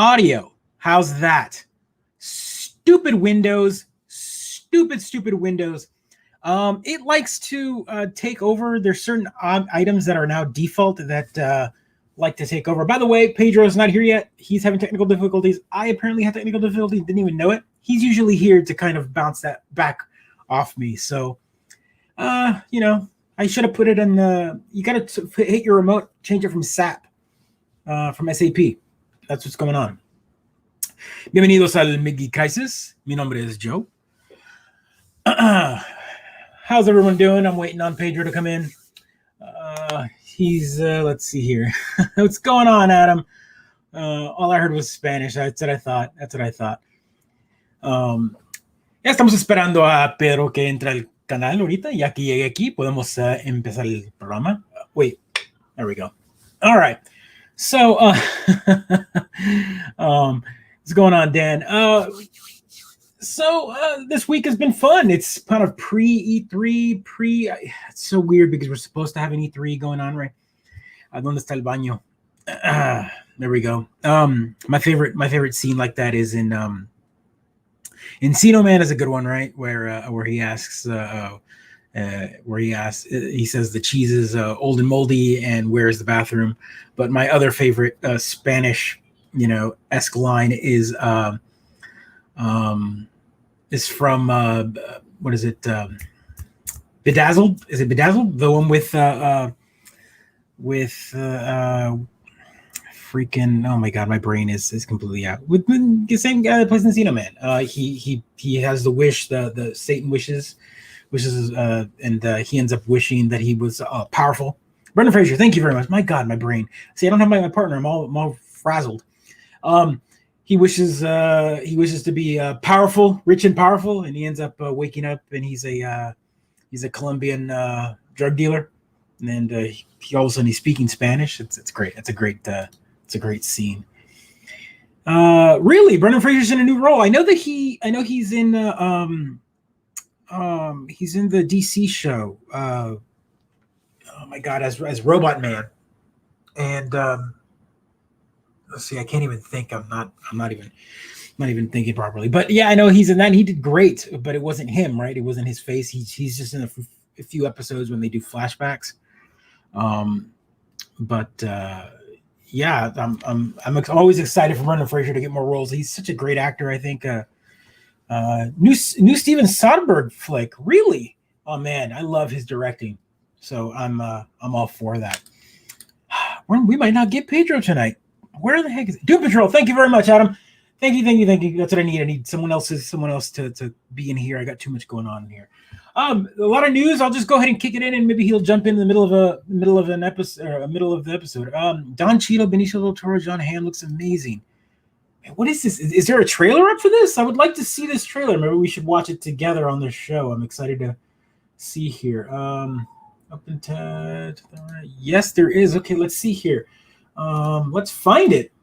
audio. How's that? Stupid Windows. Stupid Windows. It likes to take over. There's certain items that are now default that like to take over. By the way, Pedro's not here yet. He's having technical difficulties. I apparently had technical difficulties. Didn't even know it. He's usually here to kind of bounce that back off me. So, I should have put it in. You got to hit your remote, change it from SAP, from SAP. That's what's going on. Bienvenidos al Mid-Geek Crisis. Mi nombre es Joe. How's everyone doing? I'm waiting on Pedro to come in. Let's see here. What's going on, Adam? All I heard was Spanish. That's what I thought. Ya estamos esperando a Pedro que entra al canal ahorita. Ya que llegue aquí, podemos empezar el programa. Wait, there we go. All right. So, what's going on, Dan? So this week has been fun. It's kind of pre-E3, it's so weird because we're supposed to have an E3 going on, right? ¿Dónde está el baño? There we go. My favorite scene like that is in Encino Man is a good one, right? Where he asks, he says the cheese is old and moldy and where's the bathroom? But my other favorite Spanish, esque line is from what is it? Bedazzled? Is it Bedazzled? The one with freaking, oh my god, my brain is completely out. With the same guy that plays Encino Man. He has the wish, the Satan wishes, and he ends up wishing that he was powerful. Brendan Fraser, thank you very much. My god, my brain. See, I don't have my partner. I'm all frazzled. He wishes to be powerful, rich and powerful, and he ends up waking up and he's a Colombian drug dealer, and he all of a sudden he's speaking Spanish. It's great. It's a great scene. Really, Brendan Fraser's in a new role. I know he's in the DC show. Oh my god, as Robot Man, and. Let's see, I can't even think. I'm not even thinking properly. But yeah, I know he's in that. And he did great, but it wasn't him, right? It wasn't his face. He's just in a few episodes when they do flashbacks. Yeah, I'm always excited for Brendan Fraser to get more roles. He's such a great actor. I think new Steven Soderbergh flick. Really? Oh man, I love his directing. So I'm all for that. We might not get Pedro tonight. Where the heck is it? Doom Patrol, thank you very much, Adam. Thank you. That's what I need. I need someone else to be in here. I got too much going on in here. A lot of news. I'll just go ahead and kick it in, and maybe he'll jump in the middle of an episode, or middle of the episode. Don Cheadle, Benicio del Toro, John Hamm looks amazing. Man, what is this? Is there a trailer up for this? I would like to see this trailer. Maybe we should watch it together on this show. I'm excited to see here. Up into the right. Yes, there is. Okay, let's see here. Let's find it.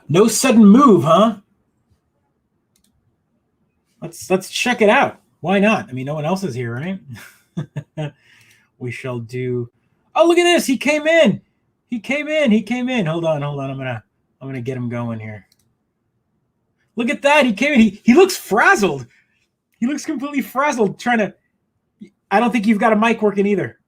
No sudden move, huh? Let's check it out. Why not? I mean, no one else is here, right? We shall do. Oh, look at this. He came in. Hold on. I'm gonna get him going here. Look at that. He came in. He looks frazzled. He looks completely frazzled I don't think you've got a mic working either.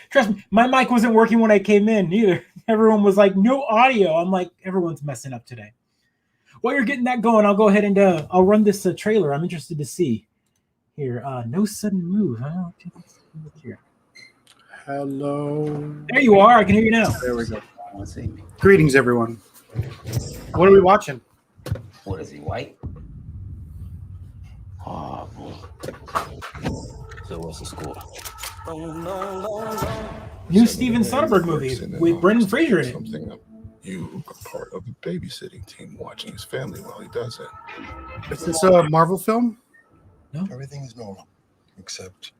Trust me, my mic wasn't working when I came in either. Everyone was like, no audio. I'm like, everyone's messing up today. While you're getting that going, I'll go ahead and I'll run this trailer. I'm interested to see. Here, no sudden move. Huh? Here. Hello. There you are. I can hear you now. There we go. Greetings, everyone. What are we watching? What is he, white? Oh, boy. So what's the score? New Steven Soderbergh movie with Brendan Fraser in it. Something that you are part of the babysitting team watching his family while he does it. Is this a Marvel film? No. Everything is normal, except...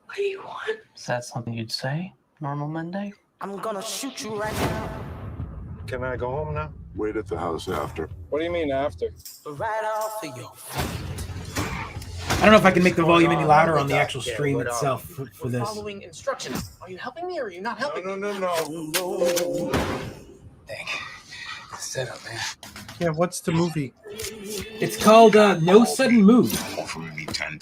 What do you want? Is that something you'd say? Normal Monday? I'm gonna shoot you right now. Can I go home now? Wait at the house after. What do you mean after? Right off of your I don't know if I can make the volume any louder on the actual stream itself for this. following instructions. Are you helping me or are you not helping? No. Dang. Set up, man. Yeah, what's the movie? It's called No Sudden Move. Offering me $10,000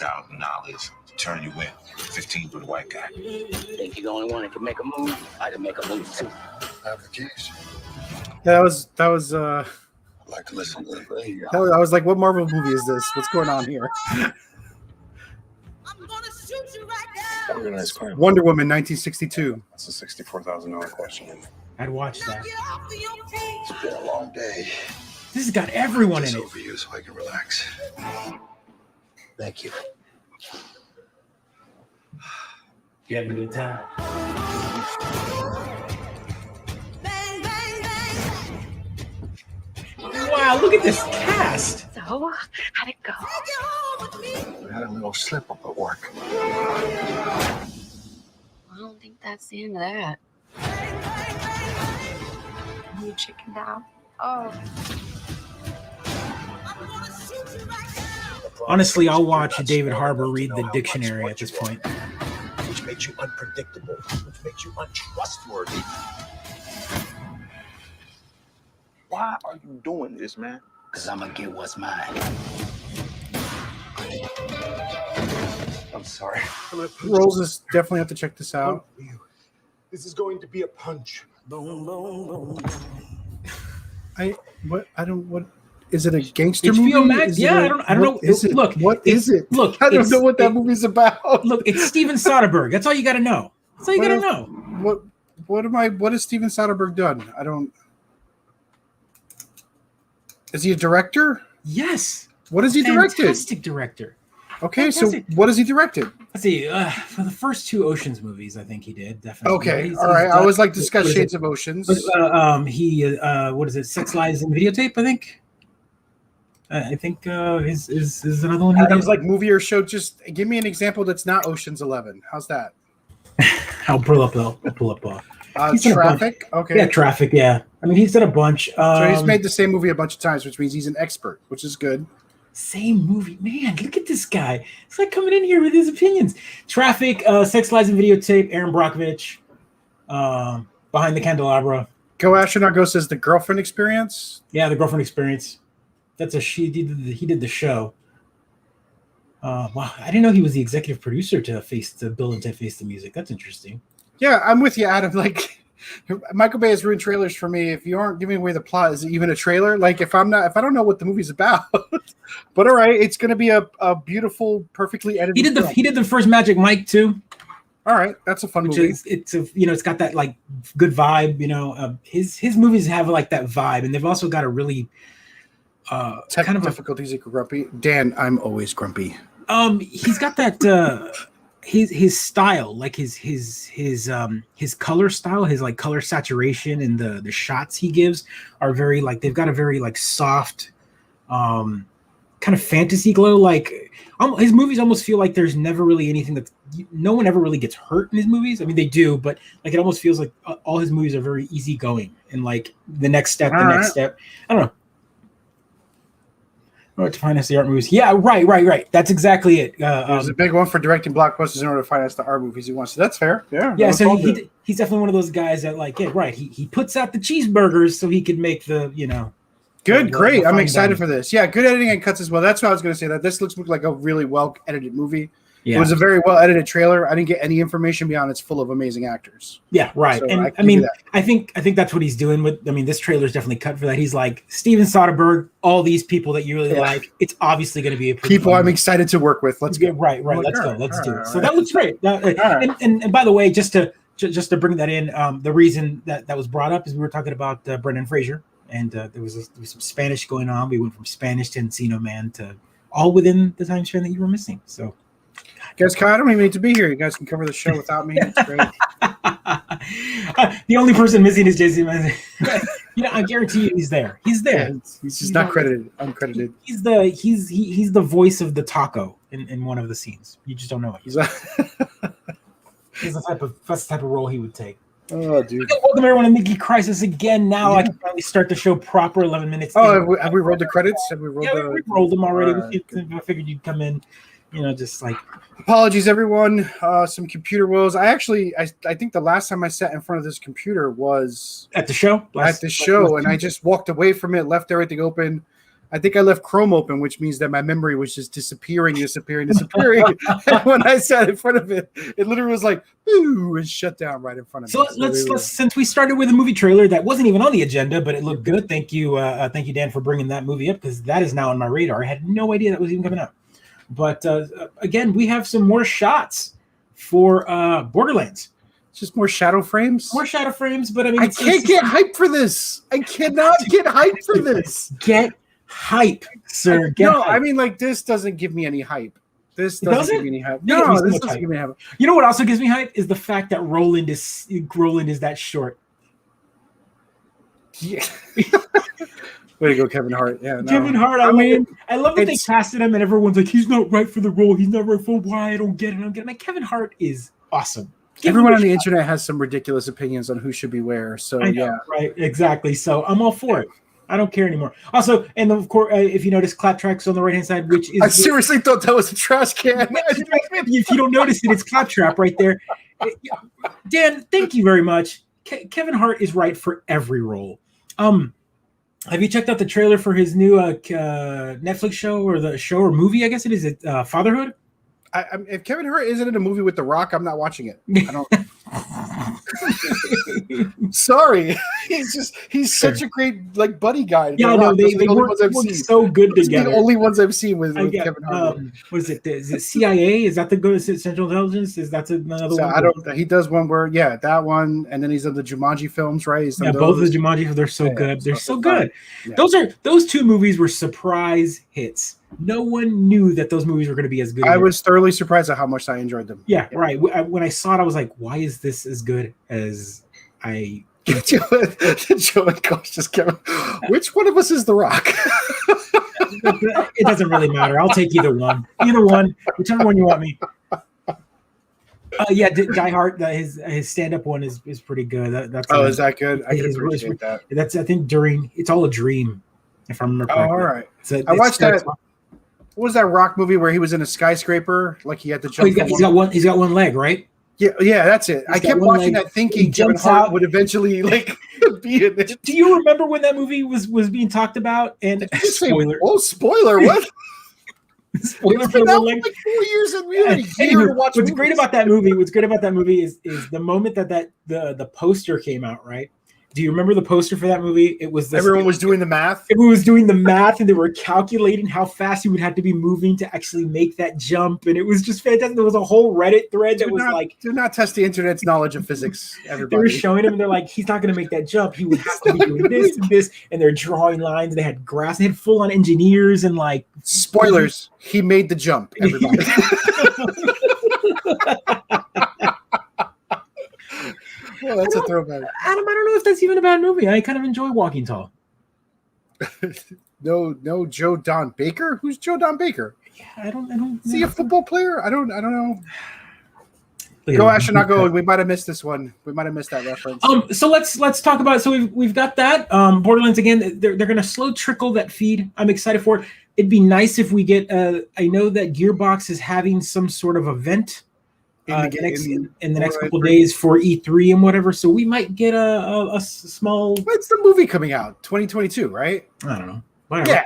to turn you in. 15 for the white guy. Think you're the only one that can make a move? I can make a move too. I have the keys. That was I'd like to listen to it. I was like, what Marvel movie is this? What's going on here? I'm gonna shoot you right now. Organized crime. Wonder Woman 1962. That's a $64,000 question. I'd watch Now that. get off of your feet. It's been a long day. This has got everyone in It's it. over you so I can relax. Thank you. You having a good time? Bang, bang, bang. Wow, look at this cast. So, how'd it go? Take you home with me. I had a little slip up at work. I don't think that's the end of that. Bang, bang, bang, bang. You chickened out. Oh, I'm gonna shoot you right now. Honestly, I'll watch David Harbour read the dictionary at this point. Which makes you unpredictable. Which makes you untrustworthy. Why are you doing this, man? Because I'm going to get what's mine. I'm sorry. Roses definitely have to check this out. This is going to be a punch. Boom, boom, boom. What is it, a gangster HBO movie? Max? Is it Yeah, a- I don't know. what is it? Look, What it's- is it? look, I don't it's- know what that it- movie's about. Look, it's Steven Soderbergh. That's all you got to know. That's all you got to know. What has Steven Soderbergh done? I don't. Is he a director? Yes. What has he directed? Fantastic director. Okay, Fantastic. so what has he directed? Let's see. For the first two Oceans movies, I think he did definitely. Okay, He's all right. I done- always like to discuss what is Shades it? of Oceans. What is it? Sex Lies and Videotape, I think. I think is another one. He Adam's did. like movie or show. Just give me an example that's not Ocean's 11. How's that? I'll pull up. He's done a bunch. Traffic. Okay. Yeah, Traffic. Yeah, I mean he's done a bunch. So he's made the same movie a bunch of times, which means he's an expert, which is good. Same movie, man. Look at this guy. It's like coming in here with his opinions. Traffic, Sex Lies and Videotape. Aaron Brockovich. Behind the Candelabra. Go Astronaut Go says the girlfriend experience. Yeah, the Girlfriend Experience. That's a he did the show. Wow, I didn't know he was the executive producer to Bill and Ted Face the Music. That's interesting. Yeah, I'm with you, Adam. Like Michael Bay has ruined trailers for me. If you aren't giving away the plot, is it even a trailer? Like if I don't know what the movie's about. But all right, it's gonna be a beautiful, perfectly edited. He did the first Magic Mike too. All right, that's a fun Which movie. is it's got that like good vibe. His movies have like that vibe, and they've also got a really Technical difficulties. Grumpy. Dan, I'm always grumpy. He's got that his style, like his color style, his like color saturation, and the shots he gives are very like they've got a very like soft kind of fantasy glow. Like his movies almost feel like there's never really anything that no one ever really gets hurt in his movies. I mean they do, but like it almost feels like all his movies are very easygoing and like the next step. I don't know. To finance the art movies. Yeah, right. That's exactly it. There's a big one for directing blockbusters in order to finance the art movies he wants. So that's fair. Yeah. Yeah. So he's definitely one of those guys that like, yeah, right. He puts out the cheeseburgers so he could make the Good, great. I'm fine excited dining. for this. Yeah, good editing and cuts as well. That's what I was going to say. That this looks like a really well edited movie. Yeah. It was a very well edited trailer. I didn't get any information beyond it's full of amazing actors. Yeah, right. So And I mean, I think that's what he's doing with. I mean, this trailer's definitely cut for that. He's like Steven Soderbergh, all these people that you really like. It's obviously going to be a pretty people fun I'm movie. excited to work with. Let's go. Right. Like, Let's all go. right, Let's all do right, it. all So right. that looks great. And by the way, just to bring that in, the reason that was brought up is we were talking about Brendan Fraser, and there was some Spanish going on. We went from Spanish to Encino Man to all within the time span that you were missing. So. Guys, I don't even need to be here. You guys can cover the show without me. It's great. The only person missing is JC. I guarantee you he's there. He's there. Yeah, he's just not credited, uncredited. He's the voice of the taco in one of the scenes. You just don't know it. That's the type of role he would take. Oh, dude. Welcome everyone to Mid-Geek Crisis again. Now I can finally start the show proper. 11 minutes. Oh, have we rolled the credits? Have we rolled we rolled them already. Right, I figured you'd come in, just like. Apologies, everyone. Some computer woes. I think the last time I sat in front of this computer was at the show. And I just walked away from it, left everything open. I think I left Chrome open, which means that my memory was just disappearing. And when I sat in front of it, it literally was like, ooh, and shut down right in front of me. So let's since we started with a movie trailer that wasn't even on the agenda, but it looked good. Thank you, Dan, for bringing that movie up because that is now on my radar. I had no idea that was even coming out. But again, we have some more shots for Borderlands. Just more shadow frames? More shadow frames, but I mean... I can't get hyped for this. I cannot get hyped for this. Get hype, sir. I mean, like, this doesn't give me any hype. This doesn't give me any hype. No, this doesn't give me hype. You know what also gives me hype is the fact that Roland is that short. Yeah. Way to go, Kevin Hart. Yeah, no. Kevin Hart. I love that they casted him, and everyone's like, he's not right for the role. He's not right for why. I don't get it. Like, Kevin Hart is awesome. Everyone on the internet has some ridiculous opinions on who should be where. So yeah, right, exactly. So I'm all for it. I don't care anymore. Also, and of course, if you notice, Claptrap's on the right hand side, which is. I seriously thought that was a trash can. If you don't notice it, it's Claptrap right there. Dan, thank you very much. Kevin Hart is right for every role. Have you checked out the trailer for his new Netflix show or movie? I guess it is. Fatherhood. If Kevin Hart isn't in a movie with The Rock, I'm not watching it. I don't. Sorry, he's such a great buddy guy. Yeah, no, they work so good together. The only ones I've seen with Kevin Hart. What is it? Is it CIA? Is that the Central Intelligence? Is that another one? I don't. He does one where that one, and then he's in the Jumanji films, right? Both of the Jumanji. They're so good. They're so good. Yeah. Those two movies were surprise hits. No one knew that those movies were going to be as good. I was thoroughly surprised at how much I enjoyed them. Yeah, right. When I saw it, I was like, "Why is this as good as I?" Joe and Coach just Kevin. Which one of us is The Rock? It doesn't really matter. I'll take either one. Whichever one you want me. Die Hard. His stand-up one is pretty good. Is that good? I can appreciate that. That's I think during It's All a Dream, if I remember correctly. All right. I watched that. What was that Rock movie where he was in a skyscraper? Like he had to jump. He's got one leg, right? Yeah, that's it. I kept watching that thinking Kevin Hart would eventually be in it. Do you remember when that movie was being talked about? And spoiler. Spoiler, what? Spoiler for the like 4 years and we had a year to watch. What's great about that movie is the moment that the poster came out, right? Do you remember the poster for that movie? It was everyone was doing the math. Everyone was doing the math, and they were calculating how fast he would have to be moving to actually make that jump, and it was just fantastic. There was a whole Reddit thread that was "Do not test the internet's knowledge of physics." Everybody, they were showing him, and they're like, "He's not going to make that jump. He would have to be doing this and this," and they're drawing lines. They had grass. They had full-on engineers and spoilers. He made the jump. Everybody. Well, that's a throwback. Adam, I don't know if that's even a bad movie. I kind of enjoy Walking Tall. No, Joe Don Baker. Who's Joe Don Baker? Yeah, I don't. Is he a football player? I don't know. Go Ash and go. We might have missed this one. We might have missed that reference. So let's talk about. So we've got that. Borderlands again. They're going to slow trickle that feed. I'm excited for it. It'd be nice if we get. I know that Gearbox is having some sort of event. In the next couple of days for E3 and whatever, so we might get a small. When's the movie coming out? 2022, right? I don't know. Whatever.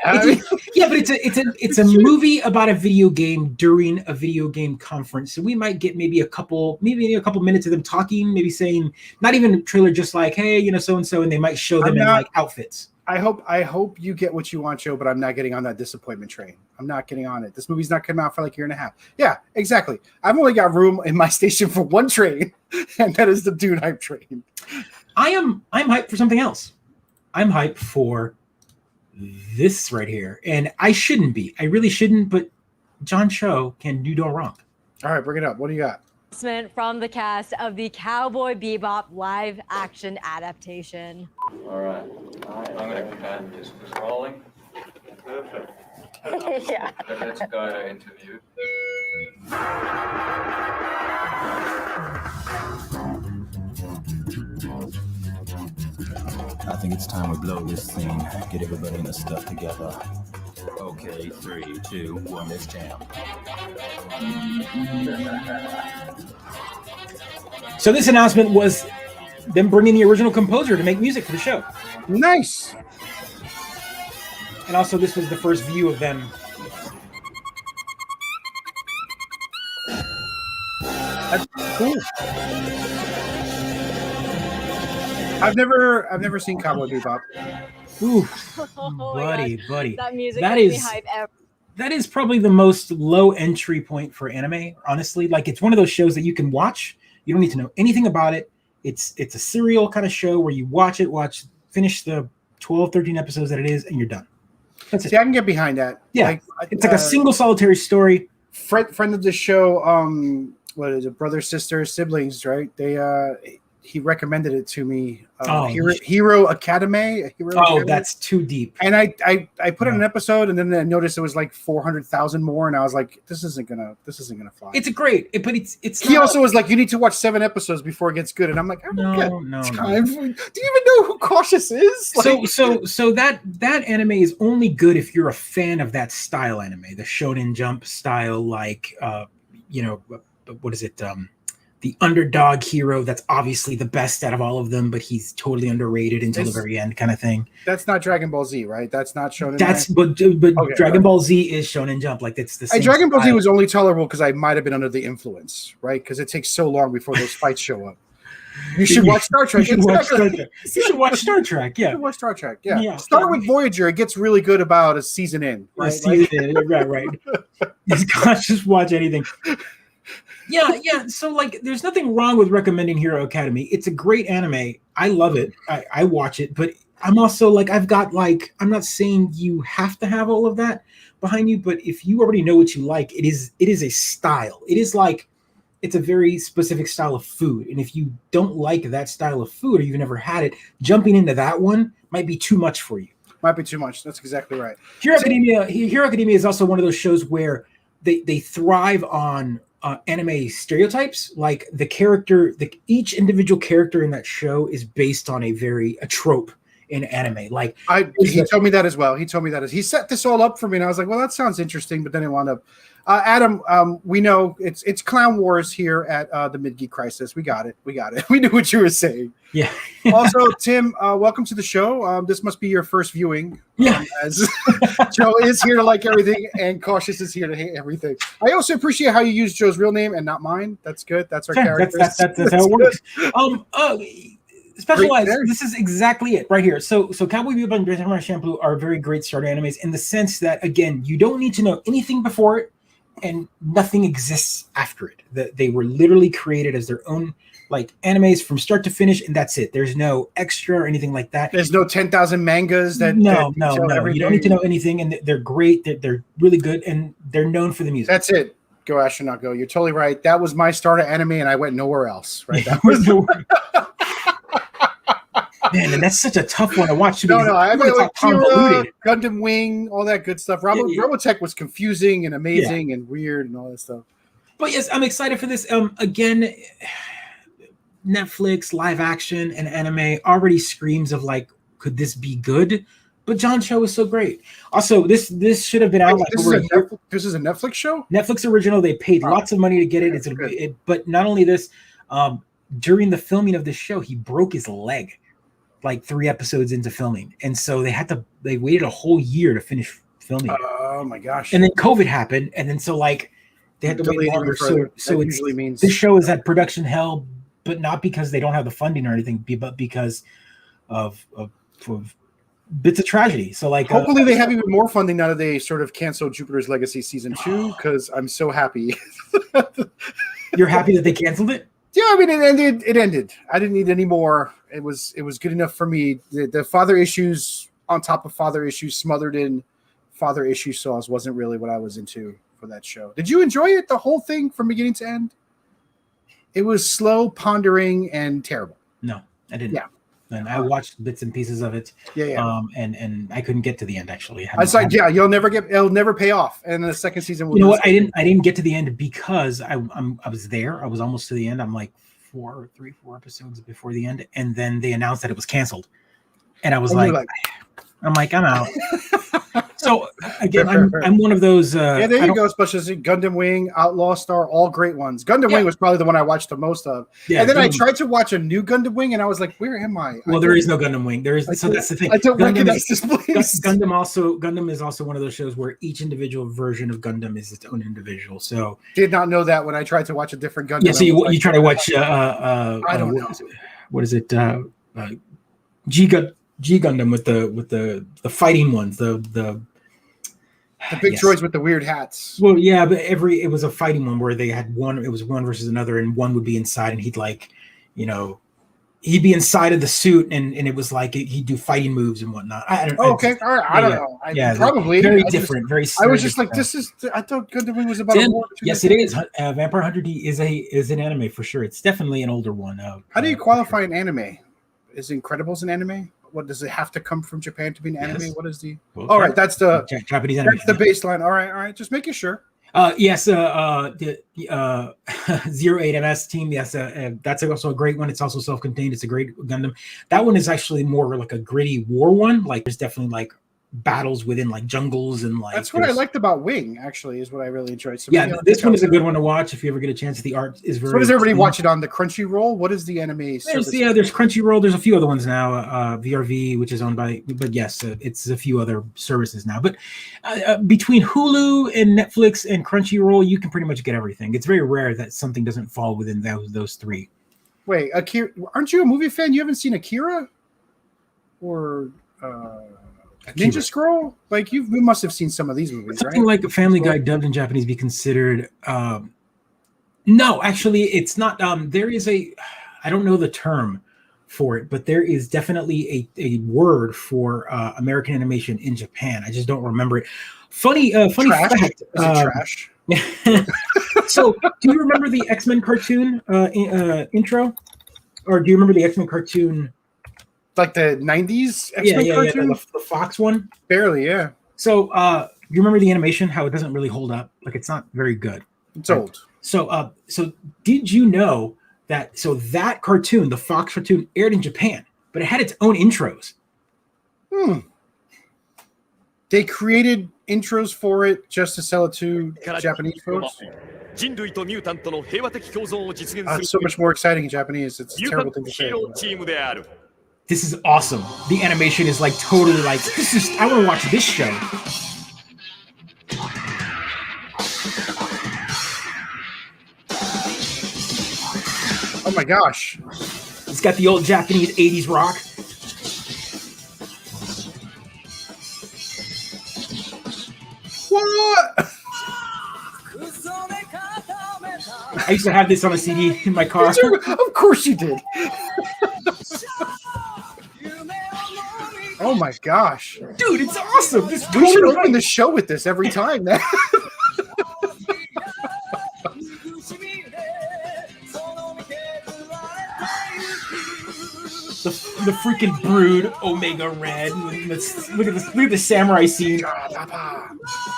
Yeah, but it's a movie about a video game during a video game conference, so we might get maybe a couple minutes of them talking, maybe saying not even a trailer, just like hey, so and so, and they might show them in outfits. I hope you get what you want, Joe, but I'm not getting on that disappointment train. I'm not getting on it. This movie's not coming out for like a year and a half. Yeah, exactly. I've only got room in my station for one train, and that is the Dune hype train. I'm hyped for something else. I'm hyped for this right here, and I shouldn't be. I really shouldn't, but John Cho can do no wrong. All right, bring it up. What do you got? From the cast of the Cowboy Bebop live action adaptation. All right. I'm going to cut this rolling. Perfect. Yeah. Let's go to interview. I think it's time we blow this scene. Get everybody in the stuff together. Okay, 3, 2, 1, let's jam. So this announcement was them bringing the original composer to make music for the show. Nice. And also, this was the first view of them. That's cool. I've never seen Cowboy Bebop. Ooh, Oh my buddy. That music That gets is- me hype every That is probably the most low entry point for anime, honestly. Like, it's one of those shows that you can watch. You don't need to know anything about it. It's a serial kind of show where you watch, finish the 12, 13 episodes that it is, and you're done. That's it. See, I can get behind that. Yeah, it's like a single solitary story. Friend of the show. What is it? Brother, sister, siblings, right? He recommended it to me. Hero Academy. That's too deep. And I put in an episode, and then I noticed it was like 400,000 more, and I was like, this isn't gonna fly. It's great, but it's. He also was like, you need to watch 7 episodes before it gets good, and I'm like, I don't get time. Do you even know who Cautious is? Like, So that anime is only good if you're a fan of that style anime, the Shonen Jump style, like what is it? The underdog hero that's obviously the best out of all of them, but he's totally underrated until the very end, kind of thing. That's not Dragon Ball Z, right? That's not Shonen. But Okay, Dragon Ball Z is Shonen Jump. Like, it's the same. Dragon Ball Z style. was only tolerable because I might have been under the influence, right? Because it takes so long before those fights show up. You should watch Star Trek. You should watch Star Trek. You should watch Star Trek. Yeah. You should watch Star Trek. Yeah. Yeah. Start with Voyager. It gets really good about a season in. Right. Right. You can't just watch anything. Yeah. So, like, there's nothing wrong with recommending Hero Academy. It's a great anime. I love it. I watch it, but I'm also like, I'm not saying you have to have all of that behind you, but if you already know what you like, it is a style. It is like, it's a very specific style of food. And if you don't like that style of food, or you've never had it, jumping into that one might be too much for you. Might be too much. That's exactly right. Hero Academia is also one of those shows where they thrive on anime stereotypes. Like, each individual character in that show is based on a trope in anime. Like, he told me that as well. He set this all up for me, and I was like, well, that sounds interesting, but then it wound up. Adam, we know it's Clown Wars here at the Mid-Geek Crisis. We got it. We knew what you were saying. Yeah. Also, Tim, welcome to the show. This must be your first viewing. Yeah. As Joe is here to like everything, and Cautious is here to hate everything. I also appreciate how you use Joe's real name and not mine. That's good. That's our character. That's how it works. Specialized. This is exactly it right here. So Cowboy Bebop and Samurai Champloo are very great starter animes in the sense that, again, you don't need to know anything before it, and nothing exists after it. That they were literally created as their own, like, animes from start to finish, and that's it. There's no extra or anything like that. There's no 10,000 mangas that no. everything. You don't need to know anything, and they're great. They're really good, and they're known for the music. That's it. Go Astronaut Go. You're totally right. That was my starter anime, and I went nowhere else. Right. That was Man, and that's such a tough one to watch. No, I mean, like convoluted. Gundam Wing, all that good stuff. Robotech was confusing and amazing and weird and all that stuff. But yes, I'm excited for this. Again, Netflix live action and anime already screams of, like, could this be good? But John Cho is so great. Also, this should have been out. This is a Netflix show. Netflix original. They paid lots of money to get it. But not only this, during the filming of this show, he broke his leg, like 3 episodes into filming, and so they waited a whole year to finish filming. Oh my gosh! And then COVID happened, and then they had to wait longer. So it usually means this show is at production hell, but not because they don't have the funding or anything, but because of bits of tragedy. So, like, hopefully they have even more funding now that they sort of canceled Jupiter's Legacy season 2. Because I'm so happy. You're happy that they canceled it? Yeah, I mean, it ended. I didn't need any more. It was good enough for me. The father issues on top of father issues smothered in father issue sauce wasn't really what I was into for that show. Did you enjoy it, the whole thing from beginning to end? It was slow, pondering, and terrible. No, I didn't. Yeah. And I watched bits and pieces of it. Yeah. And I couldn't get to the end, actually. I was like, it'll never pay off. And the second season will. You know what? I didn't get to the end because I was there. I was almost to the end. I'm like 4 episodes before the end, and then they announced that it was canceled. and I was And you're like, I'm out. So again, I'm one of those. Yeah, there you go. Especially Gundam Wing, Outlaw Star, all great ones. Gundam Wing was probably the one I watched the most of. Yeah, and then I Gundam- tried to watch a new Gundam Wing, and I was like, "Where am I?" Well, there is no Gundam Wing. There is. So that's the thing. I don't Gundam recognize this place. Gundam is also one of those shows where each individual version of Gundam is its own individual. So Did not know that when I tried to watch a different Gundam. yeah, so you try to watch. I don't know. What is it? G Gundam with the fighting ones. The big droids with the weird hats. Well, yeah, but it was a fighting one where they had one. It was one versus another, and one would be inside, and he'd he'd be inside of the suit, and it was like he'd do fighting moves and whatnot. I don't. Okay, all right. I don't know. Yeah, probably very different. I was just like, this is. I thought Gundam Wing was about a war. Yes, it is. Vampire Hunter D is an anime for sure. It's definitely an older one. How do you qualify an anime? Is Incredibles an anime? What does it have to come from Japan to be an anime? Yes. What is the? Well, all right, that's the Japanese anime. That's the baseline. All right. Just making sure. Yes, the 08 MS team. Yes, that's also a great one. It's also self-contained. It's a great Gundam. That one is actually more like a gritty war one. Like there's definitely like battles within like jungles and like. That's what I liked about Wing. Actually, is what I really enjoyed. So yeah, this one is a good one to watch if you ever get a chance. The art is very. So what does everybody watch it on the Crunchyroll? What is the anime? There's Crunchyroll. There's a few other ones now. VRV, which is owned by, but yes, it's a few other services now. But between Hulu and Netflix and Crunchyroll, you can pretty much get everything. It's very rare that something doesn't fall within those three. Wait, Akira? Aren't you a movie fan? You haven't seen Akira or Ninja Scroll? Like you must have seen some of these movies, Something right? like Family Guy dubbed in Japanese be considered. No, actually, it's not. There is I don't know the term for it, but there is definitely a word for American animation in Japan. I just don't remember it. Funny trash? fact. Is it trash? So, do you remember the X-Men cartoon intro, or do you remember the X-Men cartoon? Like the 90s X-Men cartoon? The Fox one? Barely, yeah. So, you remember the animation, how it doesn't really hold up? Like, it's not very good. It's old. So, did you know that, that cartoon, the Fox cartoon, aired in Japan, but it had its own intros? They created intros for it just to sell it to Japanese folks? It's so much more exciting in Japanese. It's a terrible thing to say. This is awesome. The animation is like totally like, I want to watch this show. Oh my gosh. It's got the old Japanese 80s rock. What? I used to have this on a CD in my car. Of course you did. Oh my gosh. Dude, it's awesome. We should open the show with this every time. The freaking Brood Omega Red. Look at the samurai scene. You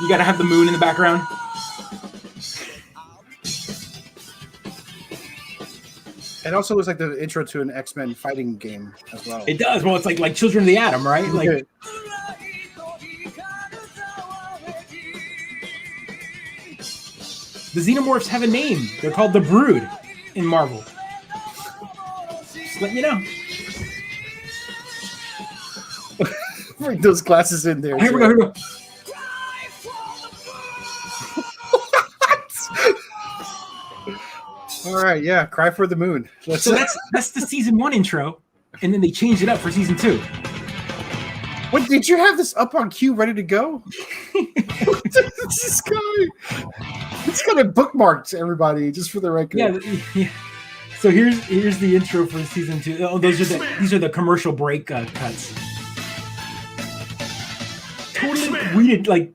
gotta have the moon in the background. It also looks like the intro to an X-Men fighting game as well. It does. Well, it's like Children of the Atom, right? Like the Xenomorphs have a name. They're called the Brood in Marvel. Just letting you know. Bring those glasses in there. Here we go. All right, yeah, Cry for the Moon. So that's the season 1 intro, and then they changed it up for season 2. What, did you have this up on queue ready to go? This guy, it's got it bookmarked, everybody, just for the record. Yeah. So here's the intro for season 2. Oh, these are the commercial break cuts. Totally weird. Like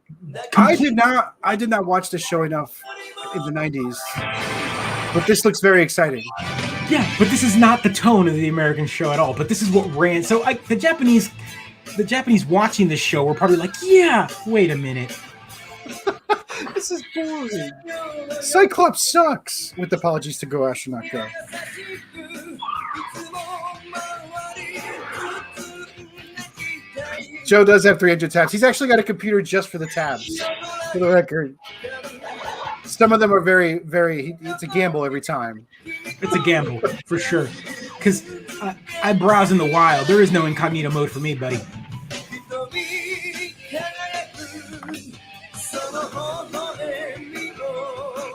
I did not watch this show enough in the 90s. But this looks very exciting. Yeah, but this is not the tone of the American show at all. But this is what ran. So the Japanese watching this show were probably like, yeah, wait a minute. This is boring. Cyclops sucks. With apologies to Go Astronaut Go. Joe does have 300 tabs. He's actually got a computer just for the tabs, for the record. Some of them are very, very, it's a gamble every time. It's a gamble, for sure. Because I browse in the wild. There is no incognito mode for me, buddy.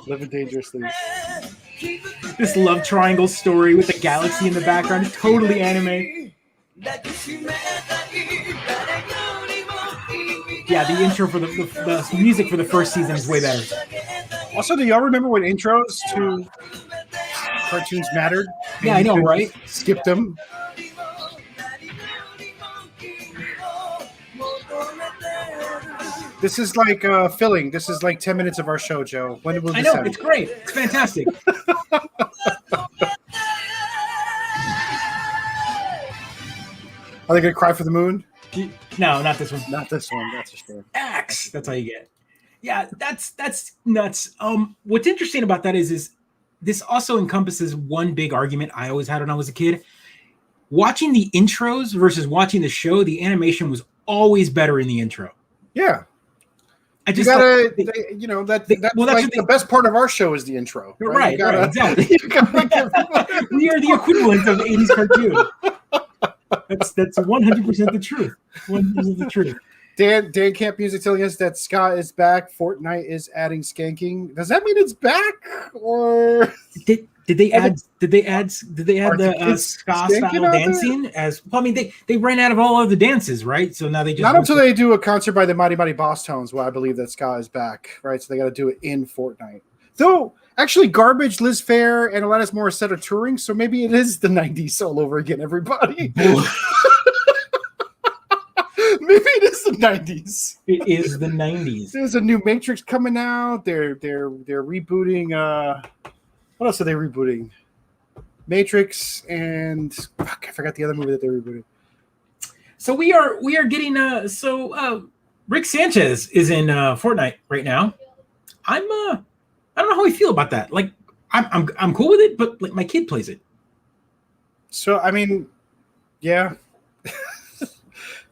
Living dangerously. This love triangle story with a galaxy in the background is totally anime. Yeah, the intro for the music for the first season is way better. Also, do y'all remember when intros to cartoons mattered? Yeah, I know, right? Skipped them. This is like filling. This is like 10 minutes of our show, Joe. When will this end? It's great. It's fantastic. Are they gonna cry for the moon? No, not this one. Not this one. That's a shame. X. That's how you get. Yeah, that's nuts. What's interesting about that is this also encompasses one big argument I always had when I was a kid. Watching the intros versus watching the show, the animation was always better in the intro. Yeah. I just that's the best part of our show is the intro. Right, exactly. We are the equivalent of 80s cartoon. That's 100% the truth. 100% the truth. Dan Camp Music telling us that ska is back. Fortnite is adding skanking. Does that mean it's back, or did they add the ska style dancing as well? I mean, they ran out of all other dances, right? So now they just not until they do a concert by the Mighty Mighty Boss Tones, where I believe that ska is back, right? So they got to do it in Fortnite. Though actually, Garbage, Liz Phair, and Alanis Morissette are touring, so maybe it is the '90s all over again. Everybody. Maybe it is the 90s. It is the 90s. There's a new Matrix coming out. They're rebooting. What else are they rebooting? Matrix and I forgot the other movie that they're rebooting. So we are getting Rick Sanchez is in Fortnite right now. I don't know how I feel about that. Like I'm cool with it, but like my kid plays it. So I mean, yeah.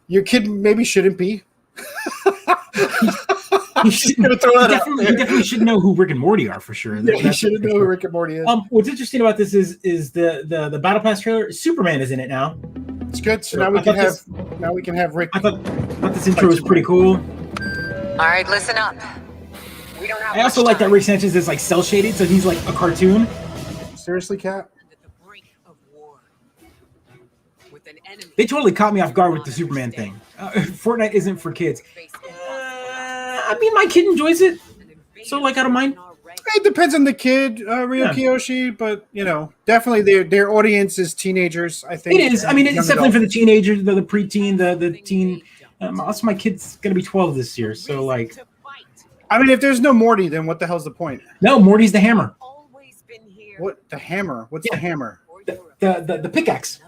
Your kid maybe shouldn't be. He definitely should know who Rick and Morty are for sure. Yeah, he shouldn't know who Rick and Morty is. What's interesting about this is the Battle Pass trailer. Superman is in it now. It's good. So now we can have Rick. I thought this intro was pretty cool. All right, listen up. We don't have I also like that Rick Sanchez is like cel shaded, so he's like a cartoon. Seriously, Kat? They totally caught me off guard with the Superman thing. Fortnite isn't for kids. I mean, my kid enjoys it, so like I don't mind. It depends on the kid, Ryo Kiyoshi, but definitely their audience is teenagers. I think it is. I mean, it's definitely for the teenagers, the preteen, the teen. Also, my kid's gonna be 12 this year, so like. I mean, if there's no Morty, then what the hell's the point? No, Morty's the hammer. What the hammer? What's the hammer? The pickaxe.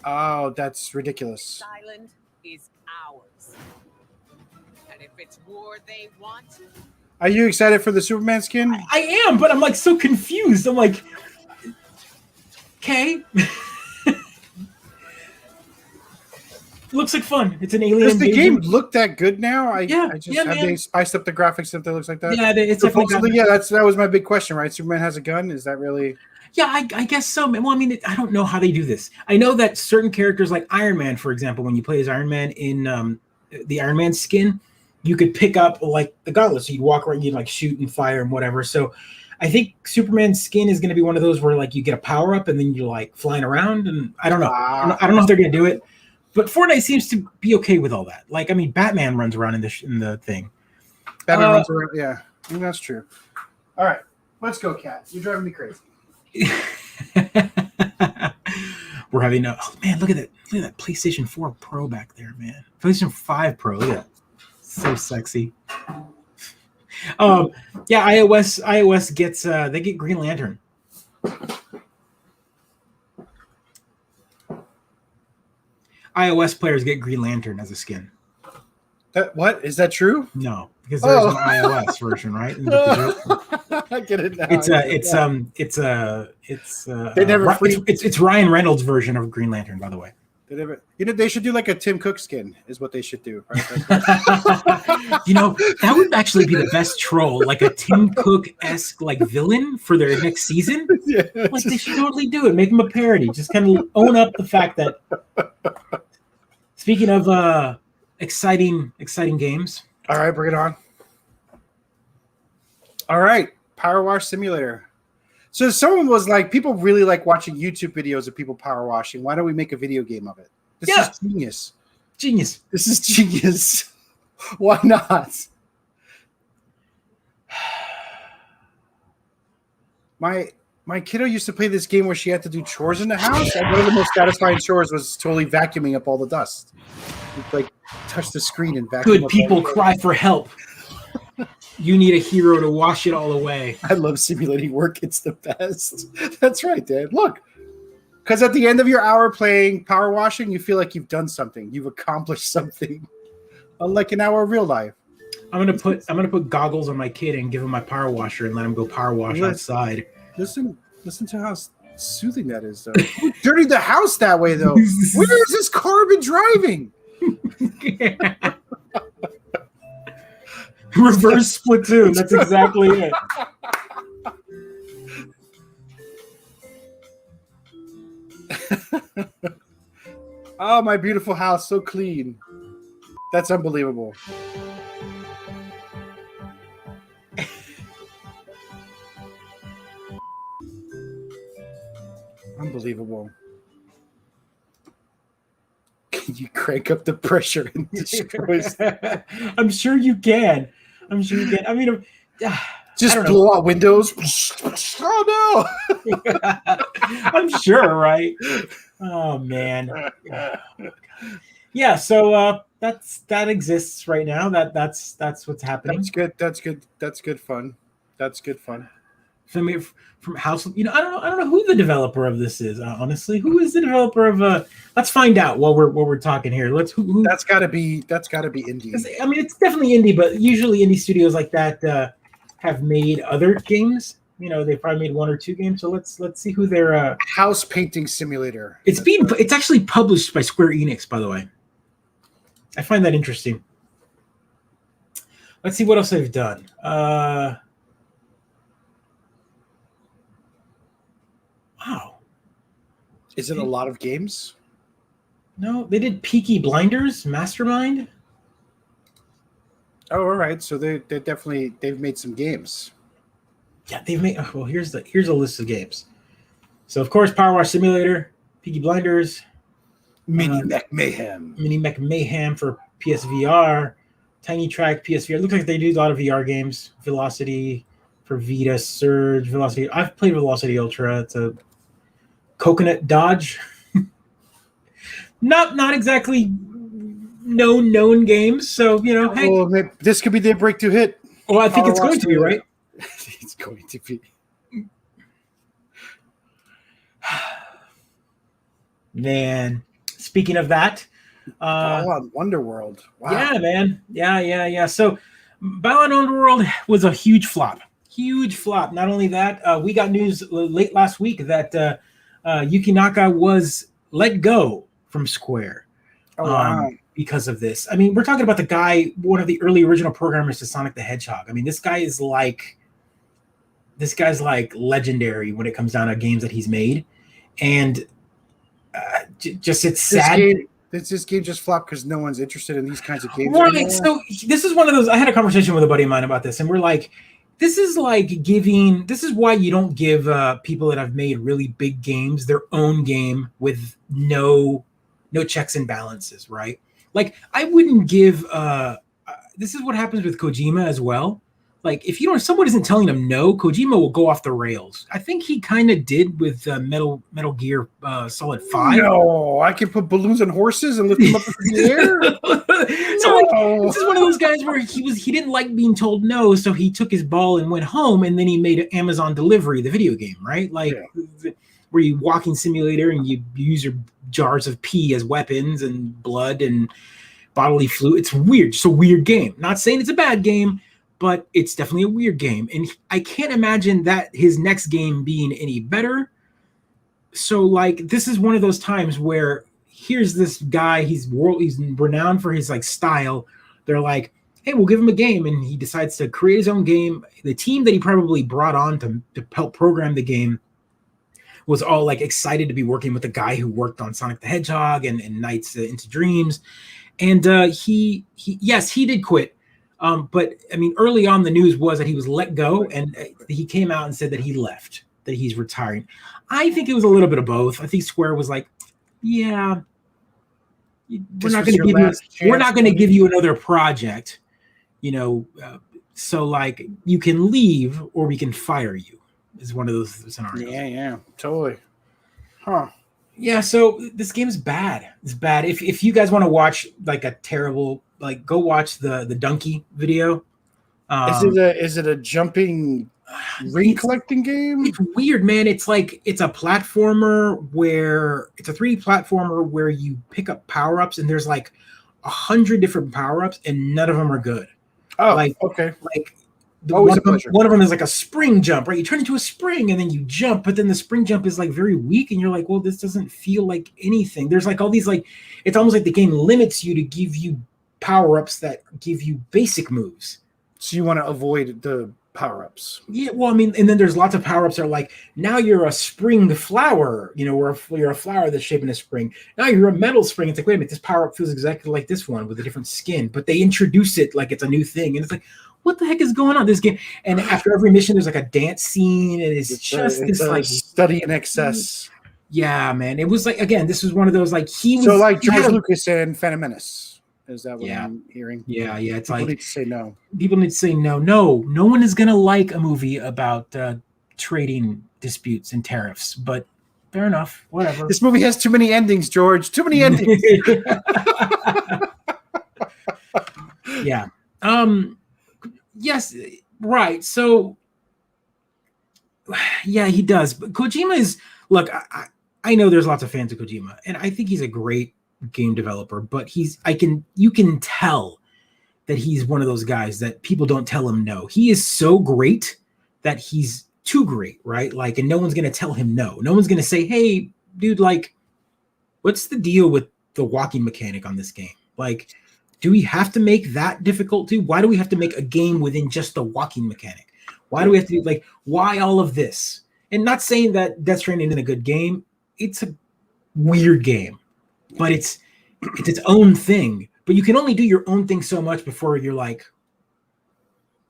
Oh, that's ridiculous. Island is ours. And if it's war they want. Are you excited for the Superman skin? I am, but I'm like so confused. I'm like, okay. Looks like fun. It's an alien. Does the game look that good now? Have man. they spiced up the graphics if it looks like that? Yeah, it's supposedly. Yeah, that was my big question, right? Superman has a gun. Is that really? Yeah, I guess so. Well, I mean, I don't know how they do this. I know that certain characters, like Iron Man, for example, when you play as Iron Man in the Iron Man skin, you could pick up like the gauntlet. So you'd walk around, you'd like shoot and fire and whatever. So I think Superman's skin is going to be one of those where like you get a power up and then you're like flying around. And I don't know. I don't know if they're going to do it. But Fortnite seems to be okay with all that. Like, I mean, Batman runs around in the thing. Batman runs around. Yeah, I think that's true. All right, let's go, Kat. You're driving me crazy. We're having look at that PlayStation 4 Pro back there, man. PlayStation 5 Pro, look at that. So sexy. iOS gets they get Green Lantern. iOS players get Green Lantern as a skin. What? Is that true? No, because there's an iOS version, right? I get it now. It's Ryan Reynolds' version of Green Lantern, by the way. They should do like a Tim Cook skin, is what they should do. Right? That would actually be the best troll, like a Tim Cook-esque like villain for their next season. Yeah, like they should totally do it. Make him a parody. Just kind of own up the fact that. Speaking of exciting games. All right, bring it on. All right, Powerwash Simulator. So someone was like, people really like watching YouTube videos of people power washing. Why don't we make a video game of it? This is genius. Genius. This is genius. Why not? My kiddo used to play this game where she had to do chores in the house, and one of the most satisfying chores was totally vacuuming up all the dust. You'd like touch the screen and vacuum. Good people cry for help. You need a hero to wash it all away. I love simulating work. It's the best. That's right, Dad. Look, because at the end of your hour playing power washing, you feel like you've done something. You've accomplished something. Unlike an hour of real life. I'm gonna put goggles on my kid and give him my power washer and let him go power wash outside. Listen to how soothing that is, though. Who dirtied the house that way, though? Where has this car been driving? Reverse Splatoon. That's exactly it. Oh, my beautiful house, so clean. That's unbelievable. Unbelievable. Can you crank up the pressure and destroy stuff? I'm sure you can. I mean, just blow out windows. Oh no! I'm sure, right? Oh man. Yeah. So that exists right now. That's what's happening. That's good. That's good fun. From House, I don't know who the developer of this is. Honestly, who is the developer of? Let's find out while we're talking here. Who? That's got to be indie. I mean, it's definitely indie, but usually indie studios like that have made other games. They probably made one or two games. So let's see who their house painting simulator. It's actually published by Square Enix, by the way. I find that interesting. Let's see what else they've done. Wow. Is it a lot of games? No, they did Peaky Blinders, Mastermind. Oh, all right. So they've made some games. Yeah, they've made. Well, here's a list of games. So of course, Powerwash Simulator, Peaky Blinders, Mini Mech Mayhem for PSVR, Tiny Track PSVR. It looks like they do a lot of VR games. Velocity for Vita, Surge, Velocity. I've played Velocity Ultra. It's a Coconut Dodge. Not exactly known games. So hey, this could be their breakthrough hit. Well, I think it's going to be, right? It's going to be. Man, speaking of that, on Wonderworld. Wow. Yeah, man. Yeah. So Battle on Underworld was a huge flop. Not only that, we got news late last week that Yuji Naka was let go from Square. Oh, wow. Because of this. I mean, we're talking about the guy, one of the early original programmers to Sonic the Hedgehog. I mean, this guy's like legendary when it comes down to games that he's made. And it's sad. This game just flopped because no one's interested in these kinds of games. Right. Anymore. So this is one of those. I had a conversation with a buddy of mine about this, and we're like, this is why you don't give people that have made really big games their own game with no checks and balances, right? Like, I wouldn't give. This is what happens with Kojima as well. Like, if someone isn't telling him no, Kojima will go off the rails. I think he kind of did with Metal Gear Solid 5. No, I can put balloons on horses and lift them up into the air. So this is one of those guys where he didn't like being told no, so he took his ball and went home, and then he made Amazon Delivery, the video game, right? Like, where you walking simulator and you use your jars of pee as weapons and blood and bodily fluid. It's weird. It's a weird game. Not saying it's a bad game, but it's definitely a weird game. And I can't imagine that his next game being any better. So, like, this is one of those times where here's this guy. He's renowned for his like style. They're like, hey, we'll give him a game, and he decides to create his own game. The team that he probably brought on to help program the game was all like excited to be working with the guy who worked on Sonic the Hedgehog and Nights into Dreams. And he did quit. But I mean, early on, the news was that he was let go, and he came out and said that he left, that he's retiring. I think it was a little bit of both. I think Square was like, yeah, we're not going to give you another project, so like you can leave or we can fire you. Is one of those scenarios. Yeah, totally. Huh. Yeah, so this game is bad. It's bad. If you guys want to watch like a terrible, like, go watch the Donkey video. Is it a jumping ring collecting game? It's weird, man. It's like it's a platformer where it's a 3D platformer where you pick up power-ups, and there's like 100 different power-ups, and none of them are good. Oh, like, okay. Like Always a pleasure. One of them is like a spring jump, right? You turn into a spring and then you jump, but then the spring jump is like very weak, and you're like, well, this doesn't feel like anything. There's like all these like, it's almost like the game limits you to give you power-ups that give you basic moves. So you want to avoid the power-ups. Yeah, well, I mean, and then there's lots of power-ups that are like, now you're a spring flower, or you're a flower that's shaped in a spring. Now you're a metal spring. It's like, wait a minute, this power-up feels exactly like this one with a different skin, but they introduce it like it's a new thing, and it's like, what the heck is going on in this game? And after every mission, there's like a dance scene, and it's this like study in excess. Yeah, man. It was like, again, this was one of those like George Lucas and Phantom Menace. Is that what I'm hearing? Yeah. It's people like need to say no. People need to say no. No one is gonna like a movie about trading disputes and tariffs, but fair enough. Whatever. This movie has too many endings, George. Too many endings. Yeah. Yes, right. So, yeah, he does. But Kojima is, look, I know there's lots of fans of Kojima, and I think he's a great game developer, but you can tell that he's one of those guys that people don't tell him no. He is so great that he's too great, right? Like, and no one's going to tell him no. No one's going to say, hey, dude, like, what's the deal with the walking mechanic on this game? Like, do we have to make that difficult too? Why do we have to make a game within just the walking mechanic? Why do we have to do, like, why all of this? And not saying that Death Stranding isn't a good game. It's a weird game, but it's its own thing. But you can only do your own thing so much before you're like,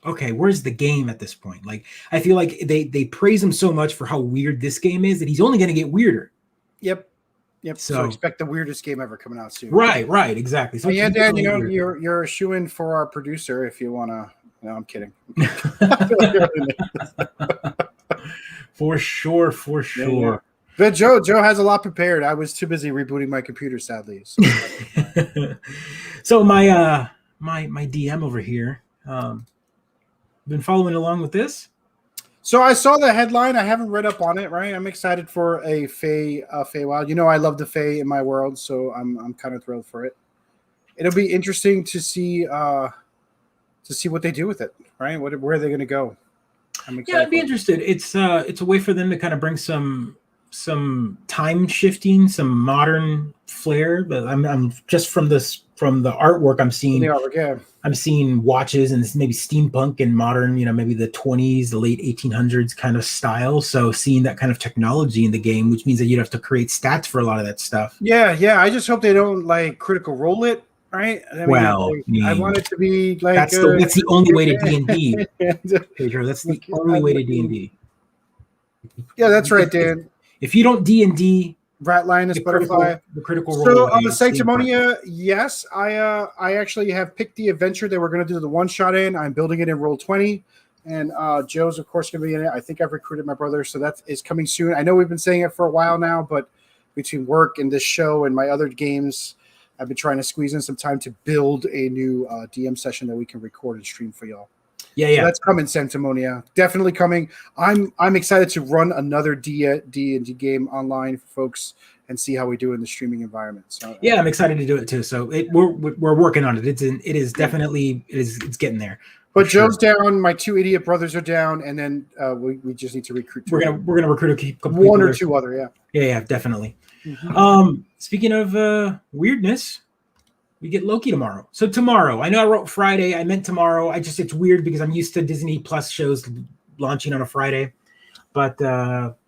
okay, where's the game at this point? Like, I feel like they praise him so much for how weird this game is that he's only going to get weirder. Yep. So expect the weirdest game ever coming out soon. Right, exactly. So yeah, Dan, you're a shoo-in for our producer if you want to. No, I'm kidding. For sure. Yeah. But Joe has a lot prepared. I was too busy rebooting my computer, sadly. So my DM over here, been following along with this. So I saw the headline. I haven't read up on it. Right, I'm excited for a Feywild. I love the Fey in my world, so I'm kind of thrilled for it. It'll be interesting to see what they do with it. Right, where are they going to go? I'm excited. Yeah, I'd be interested. It's a way for them to kind of bring some time shifting, some modern flair. But I'm just from the artwork I'm seeing. The artwork, yeah. I'm seeing watches and maybe steampunk and modern, maybe the 20s, the late 1800s kind of style. So seeing that kind of technology in the game, which means that you'd have to create stats for a lot of that stuff. Yeah. I just hope they don't like Critical Role it, right? I want it to be like that's the only way to D&D, Pedro. That's the only way to D&D. Yeah, that's right, Dan. If you don't D&D, Ratlinus Butterfly. The critical role. So Sanctimonia, yes, I actually have picked the adventure that we're going to do the one shot in. I'm building it in Roll20, and Joe's of course going to be in it. I think I've recruited my brother, so that is coming soon. I know we've been saying it for a while now, but between work and this show and my other games, I've been trying to squeeze in some time to build a new DM session that we can record and stream for y'all. Yeah. So that's coming, Sanctimonia. Definitely coming. I'm excited to run another D&D game online for folks and see how we do in the streaming environment. So yeah, I'm excited to do it too. So we're working on it. It's getting there. But Joe's down. My two idiot brothers are down, and then we just need to recruit. We're gonna recruit a couple one or two other. Yeah, definitely. Speaking of weirdness, we get Loki tomorrow. So tomorrow, I know I wrote Friday. I meant tomorrow. It's weird because I'm used to Disney Plus shows launching on a Friday. But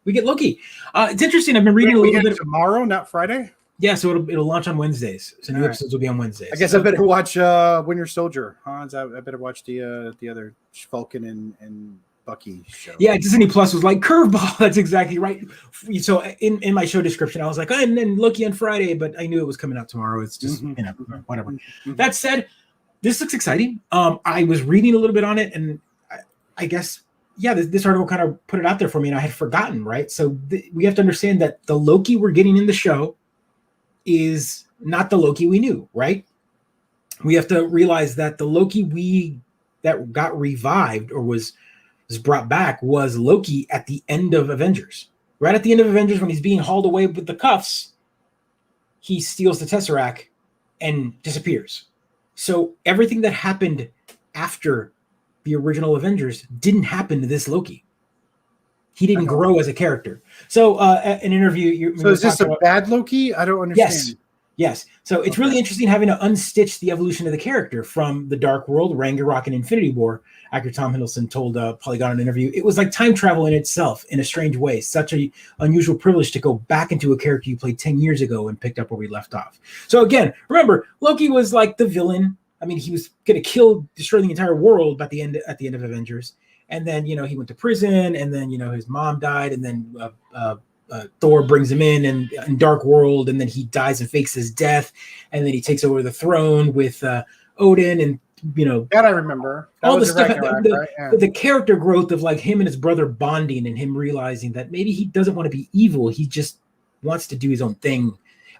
we get Loki. It's interesting. I've been reading a little bit tomorrow, not Friday. Yeah, so it'll launch on Wednesdays. So new episodes will be on Wednesdays. I guess I better watch Winter Soldier, Hans. I better watch the other Falcon and Bucky show. Yeah, Disney Plus was like curveball. That's exactly right. So in my show description, I was like, and then Loki on Friday, but I knew it was coming out tomorrow. It's just whatever. That said, this looks exciting. I was reading a little bit on it, and I guess. Yeah, this article kind of put it out there for me, and I had forgotten, right? So we have to understand that the Loki we're getting in the show is not the Loki we knew, right? We have to realize that the Loki that got revived or was brought back was Loki at the end of Avengers. Right at the end of Avengers, when he's being hauled away with the cuffs, he steals the Tesseract and disappears. So everything that happened after the original Avengers didn't happen to this Loki. He didn't grow as a character. So an interview. So is this a bad Loki? I don't understand. Yes. So it's really interesting having to unstitch the evolution of the character from the Dark World, Ragnarok, and Infinity War. Actor Tom Hiddleston told Polygon in an interview, it was like time travel in itself in a strange way. Such an unusual privilege to go back into a character you played 10 years ago and picked up where we left off. So again, remember, Loki was like the villain. I mean, he was going to destroy the entire world at the end of Avengers. And then, he went to prison, and then, his mom died, and then Thor brings him in Dark World, and then he dies and fakes his death, and then he takes over the throne with Odin, and, that I remember. That all the was stuff, Ragnarok, right? Yeah. The character growth of like him and his brother bonding and him realizing that maybe he doesn't want to be evil. He just wants to do his own thing.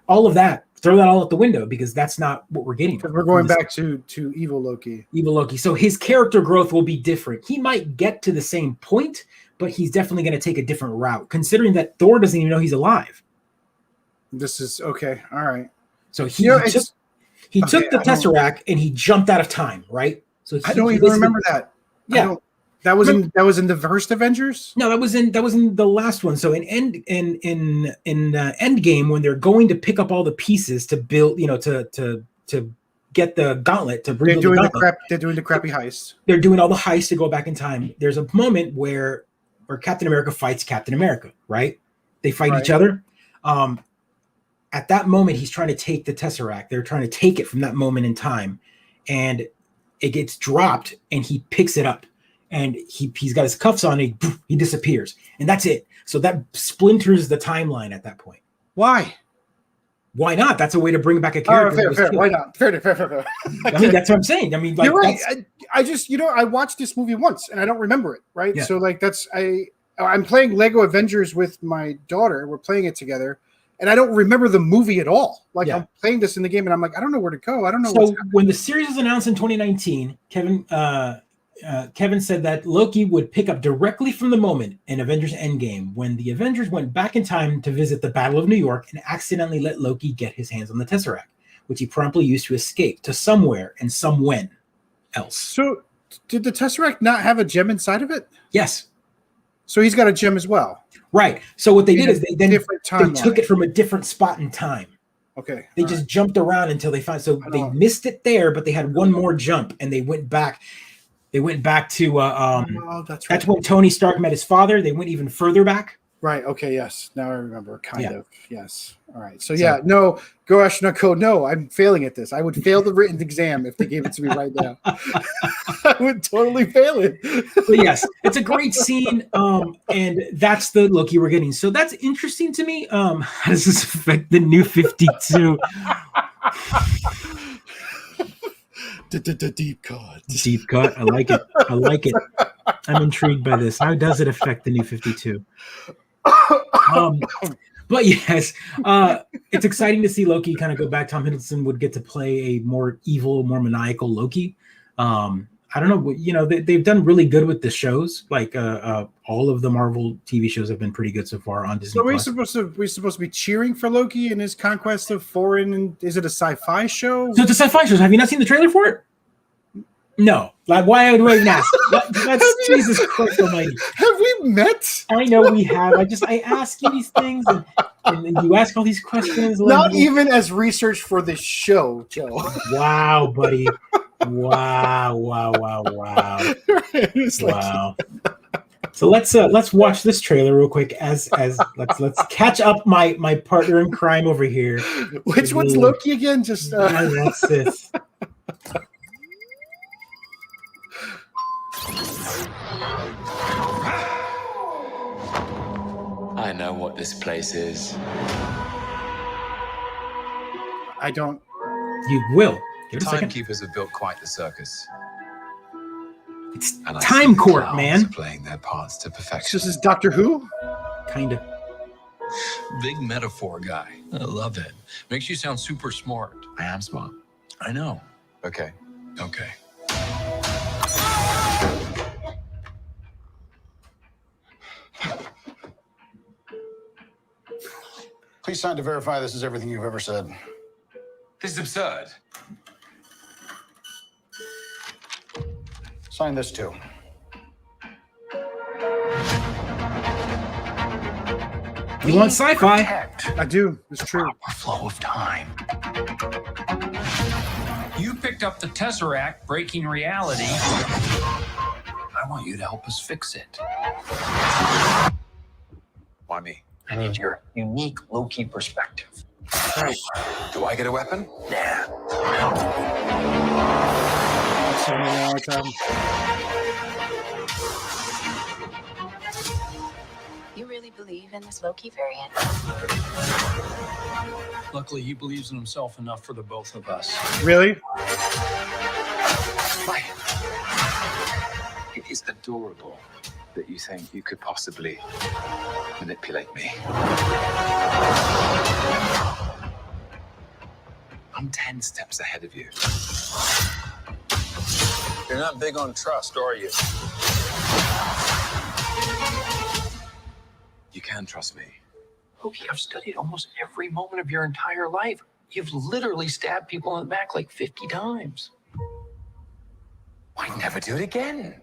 All of that. Throw that all out the window because that's not what we're getting. We're going back to evil Loki. Evil Loki. So his character growth will be different. He might get to the same point, but he's definitely going to take a different route, considering that Thor doesn't even know he's alive. This is okay. All right. So he took the Tesseract and he jumped out of time, right? So I don't even remember that. Yeah. That was in the first Avengers? No, that was in the last one. So in Endgame, when they're going to pick up all the pieces to build, to get the gauntlet to bring. They're doing the crappy heist. They're doing all the heists to go back in time. There's a moment where Captain America fights Captain America, right? They fight each other. At that moment, he's trying to take the Tesseract. They're trying to take it from that moment in time, and it gets dropped, and he picks it up. And he's got his cuffs on, he disappears. And that's it. So that splinters the timeline at that point. Why? Why not? That's a way to bring back a character. Fair. Why not? Fair. I mean, that's what I'm saying. I mean, like, you're right. I just, I watched this movie once and I don't remember it, right? Yeah. So like I'm playing Lego Avengers with my daughter. We're playing it together. And I don't remember the movie at all. Like I'm playing this in the game and I'm like, I don't know where to go. I don't know. So when the series was announced in 2019, Kevin said that Loki would pick up directly from the moment in Avengers Endgame when the Avengers went back in time to visit the Battle of New York and accidentally let Loki get his hands on the Tesseract, which he promptly used to escape to somewhere and somewhen else. So did the Tesseract not have a gem inside of it? Yes. So he's got a gem as well. Right. So what they did is they took it from a different spot in time. Okay. They just jumped around until they found. So they missed it there, but they had one more jump and they went back. They went back to that's when Tony Stark met his father. They went even further back. Right. Okay. Yes. Now I remember. Kind of. Yes. All right. So no. Go Ashna. No. I'm failing at this. I would fail the written exam if they gave it to me right now. I would totally fail it. But yes, it's a great scene. And that's the Loki we're getting. So that's interesting to me. How does this affect the New 52? Deep cut. Deep cut. I like it. I'm intrigued by this. How does it affect the New 52? But yes, it's exciting to see Loki kind of go back. Tom Hiddleston would get to play a more evil, more maniacal Loki. I don't know, they've done really good with the shows. Like all of the Marvel TV shows have been pretty good so far on Disney. So we're supposed to be cheering for Loki and his conquest of foreign. Is it a sci-fi show? So it's a sci-fi show. Have you not seen the trailer for it? No. Like, why would I ask? That's Jesus Christ Almighty. Have we met? I know we have. I ask you these things, and and you ask all these questions. Not even as research for this show, Joe. Wow, buddy. Wow. It's like, Wow. So let's watch this trailer real quick as let's catch up my partner in crime over here. Which one's Loki again? Just that's this. I know what this place is. I don't. You will. Give it a second. Timekeepers have built quite the circus. It's And I Time see the Court, clowns man. are playing their parts to perfection. This is Doctor Who? Kinda. Big metaphor guy. I love it. Makes you sound super smart. I am smart. I know. Okay. Please sign to verify this is everything you've ever said. This is absurd. Sign this too. You want sci-fi? I do. It's true. Proper flow of time. You picked up the Tesseract, breaking reality. I want you to help us fix it. Why me? I need your unique Loki perspective. Right. Do I get a weapon? Nah. I've seen it a long time. You really believe in this Loki variant? Luckily, he believes in himself enough for the both of us. Really? Why? It is adorable that you think you could possibly manipulate me. I'm 10 steps ahead of you. You're not big on trust, are you? You can trust me. Loki, I've studied almost every moment of your entire life. You've literally stabbed people in the back like 50 times. Why never do it again?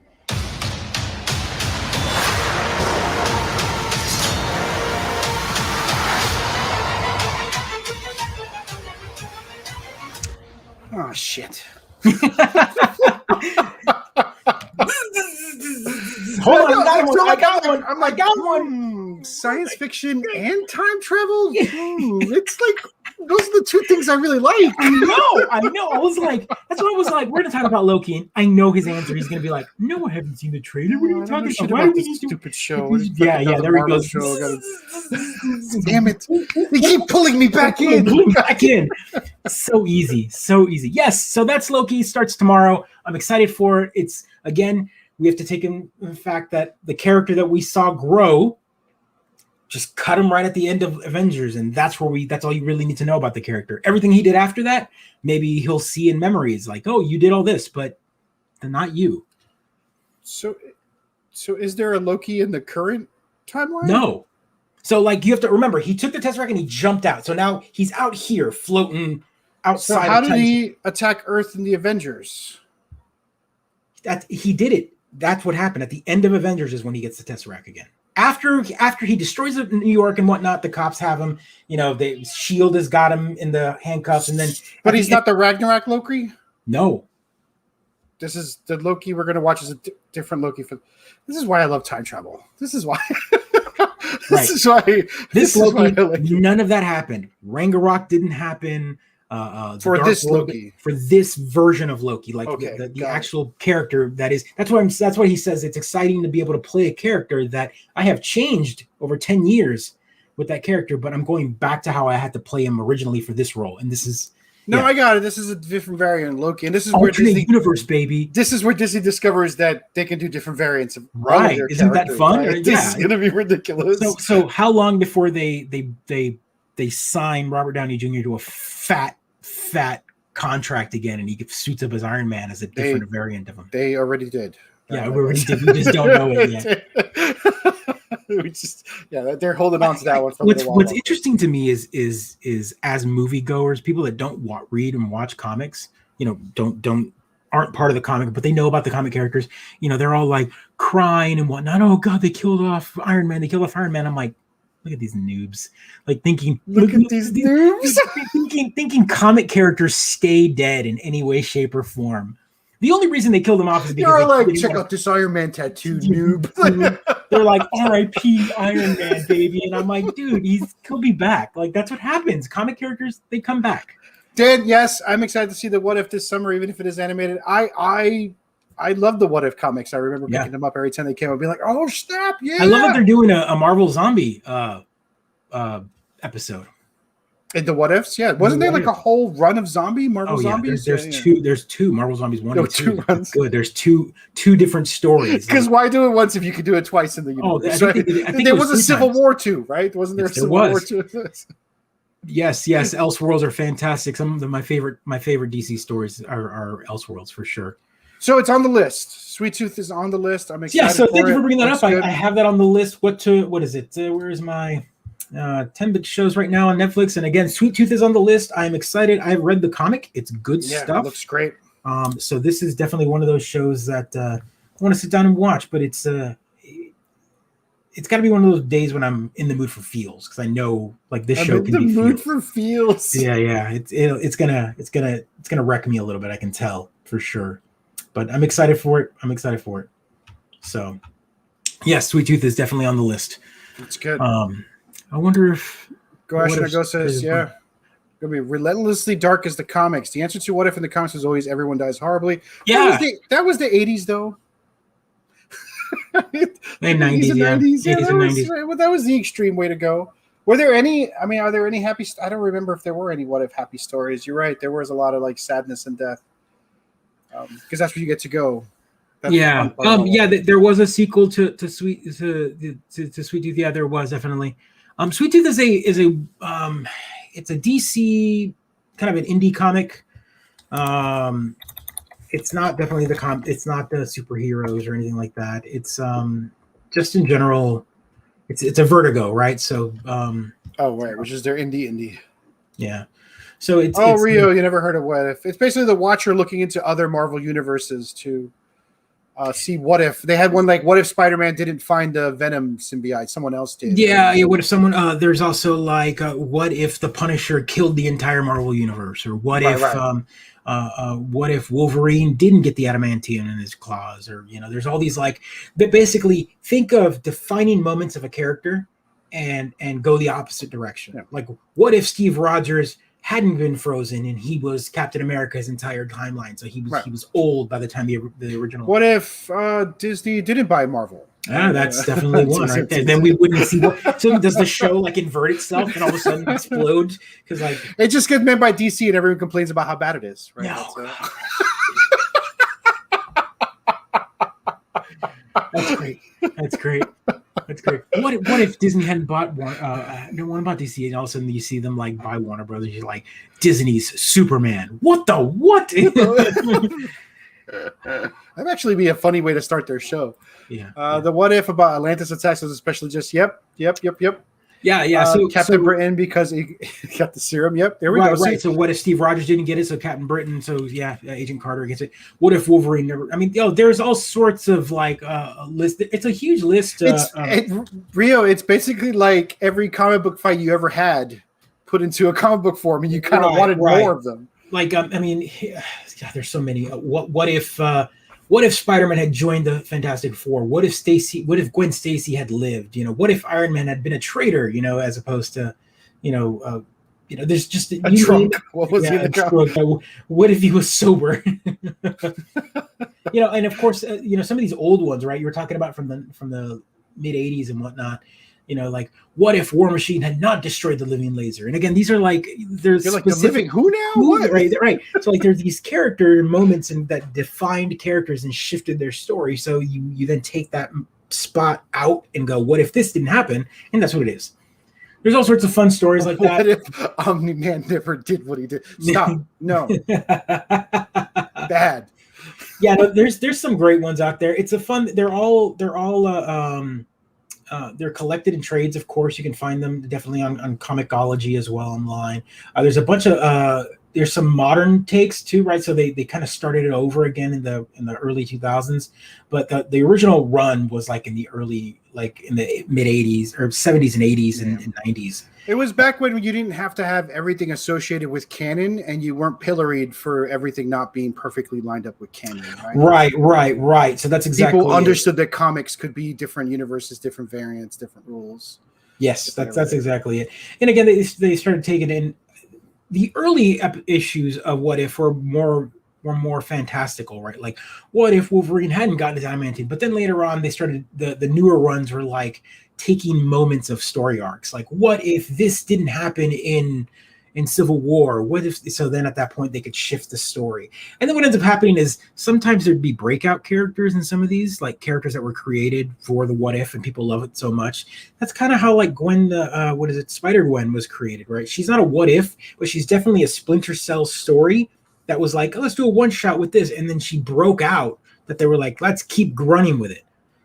Oh, shit. Hold on, I got one. I'm like, science fiction and time travel? It's like, those are the two things I really like. I know. I was like, that's what I was like. We're gonna talk about Loki, and I know his answer. He's gonna be like, "No, I haven't seen the trailer. What are you talking about? Why About do this we stupid show? Yeah, there he goes. Damn it! They keep pulling me back in. Back in. So easy. Yes. So that's Loki. Starts tomorrow. I'm excited for it. It's again, we have to take in the fact that the character that we saw grow. Just cut him right at the end of Avengers, and that's all you really need to know about the character. Everything he did after that, maybe he'll see in memories, like, oh, you did all this, but not you. So is there a Loki in the current timeline? No. So, like, you have to remember, he took the Tesseract and he jumped out. So now he's out here floating outside. So how did he attack Earth in the Avengers? He did it. That's what happened. At the end of Avengers is when he gets the Tesseract again. After he destroys New York and whatnot, the cops have him. You know, the S.H.I.E.L.D. has got him in the handcuffs, and then. But he's not the Ragnarok Loki? No. This is the Loki we're going to watch is a different Loki. This is why I love time travel. This is why. This is why. This Loki, none of that happened. Ragnarok didn't happen. For this Loki, for this version of Loki, like the actual character that's what he says. It's exciting to be able to play a character that I have changed over 10 years with that character, but I'm going back to how I had to play him originally for this role. And this is I got it. This is a different variant of Loki, and this is alternate where Disney universe, baby. This is where Disney discurs that they can do different variants of right. Isn't that fun? Right? This is going to be ridiculous. So how long before they sign Robert Downey Jr. to a fat contract again, and he suits up as Iron Man as a different variant of him? They already did. Yeah, we already did. We just don't know it yet. They're holding on to that one. What's interesting to me is as moviegoers, people that don't read and watch comics, aren't part of the comic, but they know about the comic characters. They're all like crying and whatnot. Oh God, they killed off Iron Man. I'm like, Look at these noobs. Like thinking, Look at these noobs. thinking comic characters stay dead in any way, shape, or form. The only reason they killed him off is because You're they like, didn't check wanna- out this Iron Man tattoo, noob. They're like, R.I.P. Iron Man, baby, and I'm like, dude, he'll be back. Like that's what happens. Comic characters, they come back. Dan, yes, I'm excited to see the What If this summer, even if it is animated. I love the What If comics. I remember picking them up every time they came out, being like, "Oh snap, yeah!" I love that they're doing a Marvel Zombie episode. In the What Ifs, yeah, wasn't there like a whole run of Marvel zombies? There's two Marvel Zombies 1 and 2. Two runs. Good. There's two different stories. Because why do it once if you could do it twice in the universe? I think there it was a three Civil times. War 2, right? Wasn't there a Civil War 2? Yes. Elseworlds are fantastic. Some of my favorite DC stories are Elseworlds for sure. So it's on the list. Sweet Tooth is on the list. I'm excited. Yeah. So thank you for it. bringing that Looks up. good. I have that on the list. What is it? Where is my 10-bit shows right now on Netflix? And again, Sweet Tooth is on the list. I'm excited. I've read the comic. It's good stuff. It looks great. So this is definitely one of those shows that I want to sit down and watch, but it's got to be one of those days when I'm in the mood for feels, because I know like this show can be in the mood for feels. Yeah. It's gonna wreck me a little bit. I can tell for sure, but I'm excited for it. So, yes, Sweet Tooth is definitely on the list. It's good. I wonder if Go says, yeah. Gonna be relentlessly dark as the comics. The answer to What If in the comics was always everyone dies horribly. Yeah, that was the 80s though. And 90s, yeah. 90s, yeah, 80s and 90s. right. Well, that was the extreme way to go. Were there any? I mean, are there any happy? I don't remember if there were any What If happy stories. You're right. There was a lot of like sadness and death, because that's where you get to go. That's the fun part. There was a sequel to Sweet Tooth. Yeah, there was definitely. Sweet Tooth is a it's a DC kind of an indie comic. It's not definitely it's not the superheroes or anything like that. It's just in general. It's a Vertigo, right? So right, which is their indie. Yeah. So it's Rio, you never heard of What If? It's basically the Watcher looking into other Marvel universes to see what if they had one like what if Spider-Man didn't find the Venom symbiote, someone else did. Yeah. What if someone? There's also like what if the Punisher killed the entire Marvel universe, or what if Wolverine didn't get the adamantium in his claws, or there's all these like. But basically, think of defining moments of a character, and go the opposite direction. Yeah. Like, what if Steve Rogers hadn't been frozen and he was Captain America's entire timeline? So he was old by the time the original. What if Disney didn't buy Marvel? That's definitely one right there. Then we wouldn't see what. So does the show like invert itself and all of a sudden explode? Because like it just gets made by DC and everyone complains about how bad it is. Right? No. That's great. That's great. What if Disney hadn't bought one about DC, and all of a sudden you see them like buy Warner Brothers? You're like, Disney's Superman. What the what? That'd actually be a funny way to start their show. Yeah. The What If about Atlantis attacks was especially just yep. Yeah. So Captain Britain because he got the serum. Yep. There we go. Right. So what if Steve Rogers didn't get it? So Captain Britain. So Agent Carter gets it. What if Wolverine never? I mean, there's all sorts of like list. It's a huge list. Rio. It's basically like every comic book fight you ever had put into a comic book form, and you kind of wanted more of them. Like I mean, there's so many. What if Spider-Man had joined the Fantastic Four? What if Gwen Stacy had lived? What if Iron Man had been a traitor? As opposed to, there's just a drunk. What was he in the drunk? What if he was sober? And of course, some of these old ones, right? You were talking about from the mid '80s and whatnot. Like, what if War Machine had not destroyed the living laser? And again, these are like there's like the living who now? What? Right. So like there's these character moments and that defined characters and shifted their story. So you then take that spot out and go, what if this didn't happen? And that's what it is. There's all sorts of fun stories like that. What if Omni-Man never did what he did? Stop. No. Bad. Yeah, no, there's some great ones out there. It's a fun. They're all they're collected in trades, of course. You can find them definitely on Comixology as well online. There's a bunch of there's some modern takes too, right? So they kind of started it over again in the early 2000s, but the original run was like in the mid 80s or 70s and 80s and 90s. It was back when you didn't have to have everything associated with canon, and you weren't pilloried for everything not being perfectly lined up with canon. Right. So that's exactly people understood that comics could be different universes, different variants, different rules. Yes, that's exactly it. And again, they started taking in the early issues of What If were more fantastical, right? Like, what if Wolverine hadn't gotten his adamantium? But then later on, they started the newer runs were like taking moments of story arcs. Like, what if this didn't happen in Civil War? What if so? Then at that point, they could shift the story. And then what ends up happening is sometimes there'd be breakout characters in some of these, like characters that were created for the What If, and people love it so much. That's kind of how like Gwen, Spider-Gwen was created, right? She's not a What If, but she's definitely a Splinter Cell story that was like, oh, let's do a one shot with this, and then she broke out. That they were like, let's keep running with it.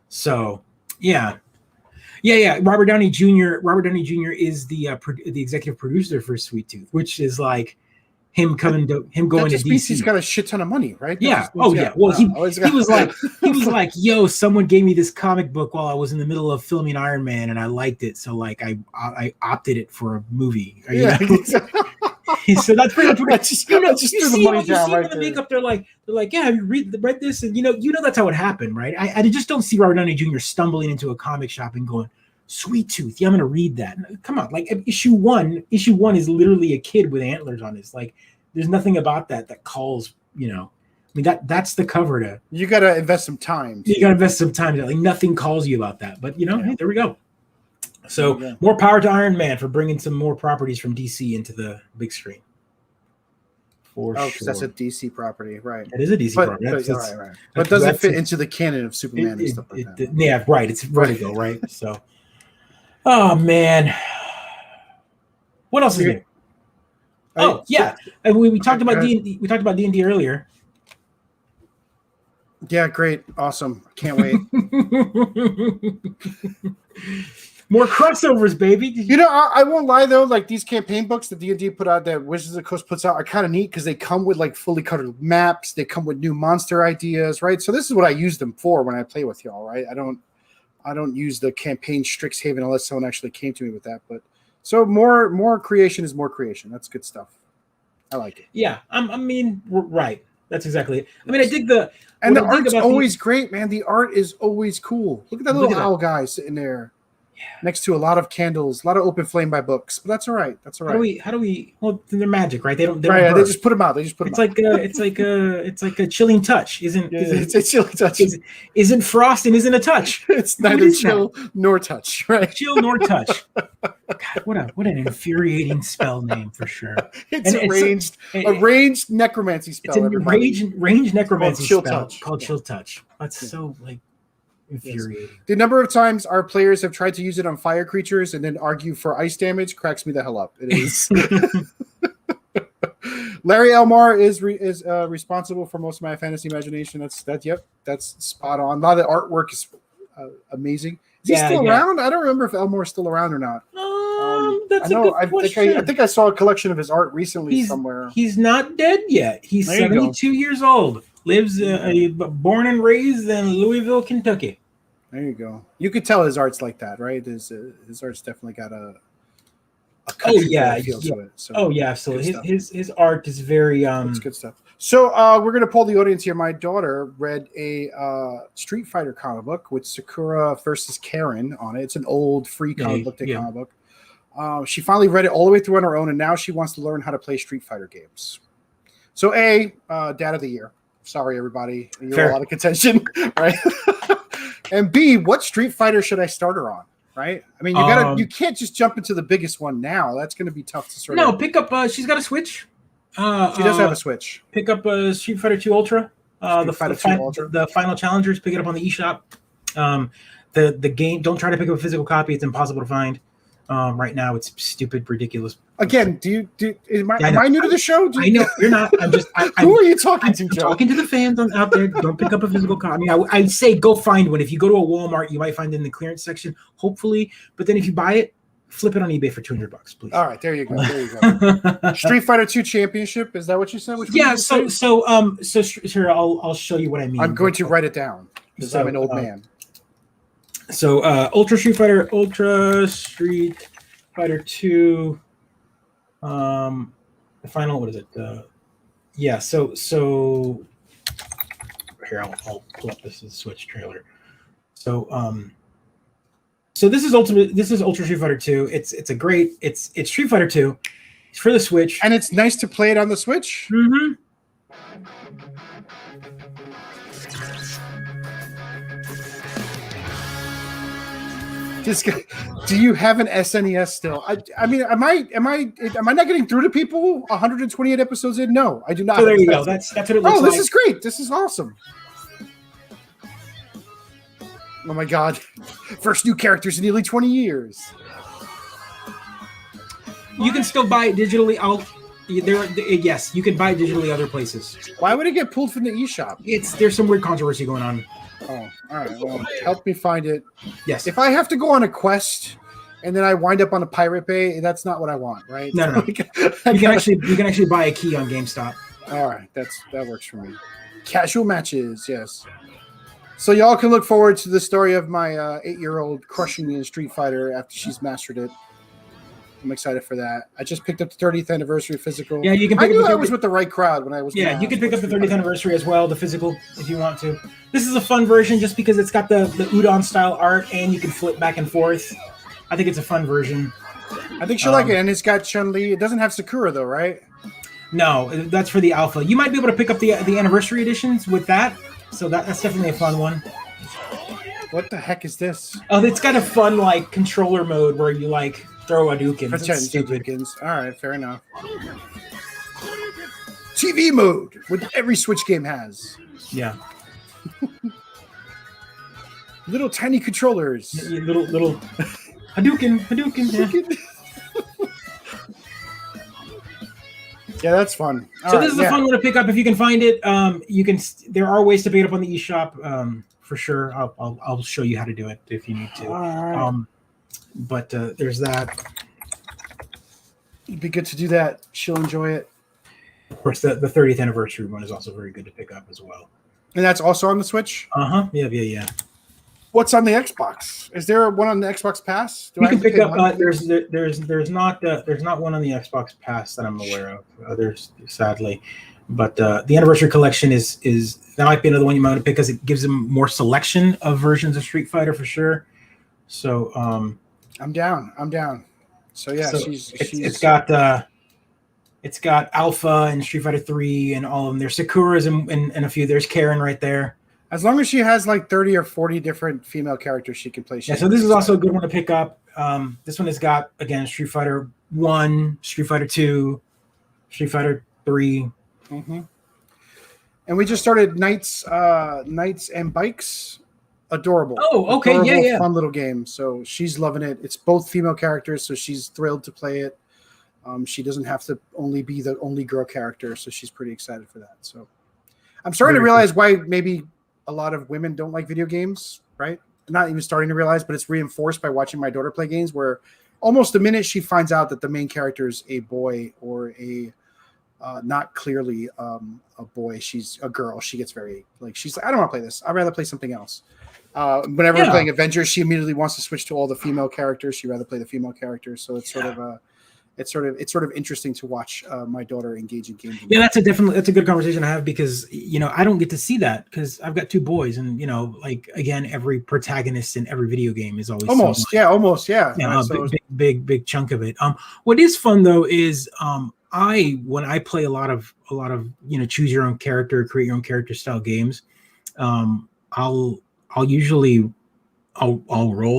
So yeah. Robert Downey Jr. is the executive producer for Sweet Tooth, which is like him going to DC. He's got a shit ton of money, right? Yeah. Well, he was like, yo, someone gave me this comic book while I was in the middle of filming Iron Man, and I liked it, so like I opted it for a movie. Yeah. So that's pretty much what just threw the money down right the there. makeup. They're like, yeah, have you read this? And you know that's how it happened, right? I just don't see Robert Downey Jr. stumbling into a comic shop and going, Sweet Tooth, yeah, I'm gonna read that. Come on, like issue one is literally a kid with antlers on his. Like, there's nothing about that calls, I mean, that's the cover to. You gotta invest some time. You gotta invest some time. Like, nothing calls you about that, but hey, there we go. So more power to Iron Man for bringing some more properties from DC into the big screen. For sure. Because that's a DC property, right? It is a DC property. Right. But does it fit into the canon of Superman and stuff like that? Yeah, right. It's Vertigo, right? So, oh man, what else is there? Oh yeah, we talked about D&D. We talked about D&D earlier. Yeah, great, awesome. Can't wait. More crossovers, baby. I won't lie though. Like, these campaign books that D&D put out, that Wizards of the Coast puts out, are kind of neat because they come with like fully colored maps. They come with new monster ideas, right? So this is what I use them for when I play with y'all, right? I don't use the campaign Strixhaven unless someone actually came to me with that. But so more creation is more creation. That's good stuff. I like it. Yeah, I mean, right. That's exactly it. I mean, I dig the art's always great, man. The art is always cool. Look at that little owl guy sitting there. Next to a lot of candles, a lot of open flame by books, but that's all right. That's all right. How do we? Well, they're magic, right? They don't. They just put them out. It's like a chilling touch. It's a chilling touch. Isn't frost and isn't a touch. It's neither chill nor touch, right? Chill nor touch. God, what an infuriating spell name for sure. It's a ranged necromancy spell. It's a ranged necromancy spell called Chill Touch. That's so like. Infuriating. Yes. The number of times our players have tried to use it on fire creatures and then argue for ice damage cracks me the hell up. It is. Larry Elmore is responsible for most of my fantasy imagination. That's spot on. A lot of the artwork is amazing. Is he still around? I don't remember if Elmore's still around or not. That's a good question. I think I saw a collection of his art recently somewhere. He's not dead yet. He's 72 years old. Lives born and raised in Louisville, Kentucky. There you go. You could tell his art's like that, right? His art's definitely got a country feel to it. So absolutely. His art is very it's good stuff. So we're gonna poll the audience here. My daughter read a Street Fighter comic book with Sakura versus Karen on it. It's an old free comic book comic book. She finally read it all the way through on her own, and now she wants to learn how to play Street Fighter games. So Dad of the Year. Sorry, everybody. You're a lot of contention, right? And B, what Street Fighter should I start her on? Right? I mean, you can't just jump into the biggest one now. That's going to be tough to sort of. No, pick up. She's got a Switch. She does have a Switch. Pick up Street Fighter 2 Ultra. The final challengers. Pick it up on the eShop. The game. Don't try to pick up a physical copy. It's impossible to find. Right now, it's stupid, ridiculous. Again, am I new to the show? I know you're not. I'm just. Who are you talking to, Joe? Talking to the fans out there. Don't pick up a physical copy. I'd say go find one. If you go to a Walmart, you might find it in the clearance section, hopefully. But then if you buy it flip it on eBay for $200, please. All right, there you go. There you go. Street Fighter 2 Championship. Is that what you said? Which one Yeah. did you say? So here I'll show you what I mean. I'm going to write it down because I'm an old man. So Ultra Street Fighter 2. The final, what is it? Yeah. So here I'll pull up this Switch trailer. So so this is Ultra Street Fighter 2. It's Street Fighter 2. It's for the Switch, and it's nice to play it on the Switch. Mm-hmm. This guy, do you have an SNES still? I mean, am I not getting through to people 128 episodes in? No, I do not. So there you go. That's what it looks like. Oh, this is great. This is awesome. Oh my god. First new characters in nearly 20 years. You can still buy it digitally. Yes, you can buy it digitally other places. Why would it get pulled from the eShop? There's some weird controversy going on. Oh, all right. Well, help me find it. Yes. If I have to go on a quest and then I wind up on a Pirate Bay, that's not what I want, right? No. You can actually buy a key on GameStop. All right, that works for me. Casual matches, yes. So y'all can look forward to the story of my 8-year-old crushing me in Street Fighter after she's mastered it. I'm excited for that. I just picked up the 30th anniversary physical. Yeah, you can. I knew I was with the right crowd when I was. Yeah, you can pick up the 30th anniversary as well, the physical, if you want to. This is a fun version just because it's got the udon style art and you can flip back and forth. I think it's a fun version. I think she'll like it, and it's got Chun-Li. It doesn't have Sakura though, right? No, that's for the alpha. You might be able to pick up the anniversary editions with that, so that's definitely a fun one. What the heck is this? Oh, it's got a fun like controller mode where you like throw Hadoukens. That's stupid. All right, fair enough. TV mode, which every Switch game has. Yeah. Little tiny controllers. Little Hadouken. Yeah. Yeah, that's fun. So this is a fun one to pick up if you can find it. You can. There are ways to pick it up on the eShop for sure. I'll show you how to do it if you need to. All right. But there's that. It'd be good to do that. She'll enjoy it. Of course, the 30th anniversary one is also very good to pick up as well. And that's also on the Switch? Uh-huh. Yeah. What's on the Xbox? Is there one on the Xbox Pass? You can pick up. There's not one on the Xbox Pass that I'm aware of. There's sadly, but the anniversary collection is that might be another one you might want to pick because it gives them more selection of versions of Street Fighter for sure. So I'm down. So yeah, it's got Alpha and Street Fighter 3 and all of them. There's Sakura's and a few. There's Karen right there. As long as she has like 30 or 40 different female characters she can play. Yeah, so this is also a good one to pick up. This one has got, again, Street Fighter 1, Street Fighter 2, Street Fighter 3. Mm-hmm. And we just started Knights and Bikes. Adorable. Oh, okay. Adorable, Yeah. Fun little game. So she's loving it. It's both female characters, so she's thrilled to play it. She doesn't have to only be the only girl character, so she's pretty excited for that. So I'm starting to realize why maybe a lot of women don't like video games, right? Not even starting to realize, but it's reinforced by watching my daughter play games where almost the minute she finds out that the main character is a boy or a not clearly a boy, she's a girl, she gets very like, she's like, I don't want to play this. I'd rather play something else. Whenever we're playing Avengers, she immediately wants to switch to all the female characters. She'd rather play the female characters. So it's sort of interesting to watch my daughter engage in games. Yeah, that's a good conversation to have because I don't get to see that because I've got two boys and like again every protagonist in every video game is always almost big chunk of it. What is fun though is when I play a lot of choose your own character, create your own character style games, I'll roll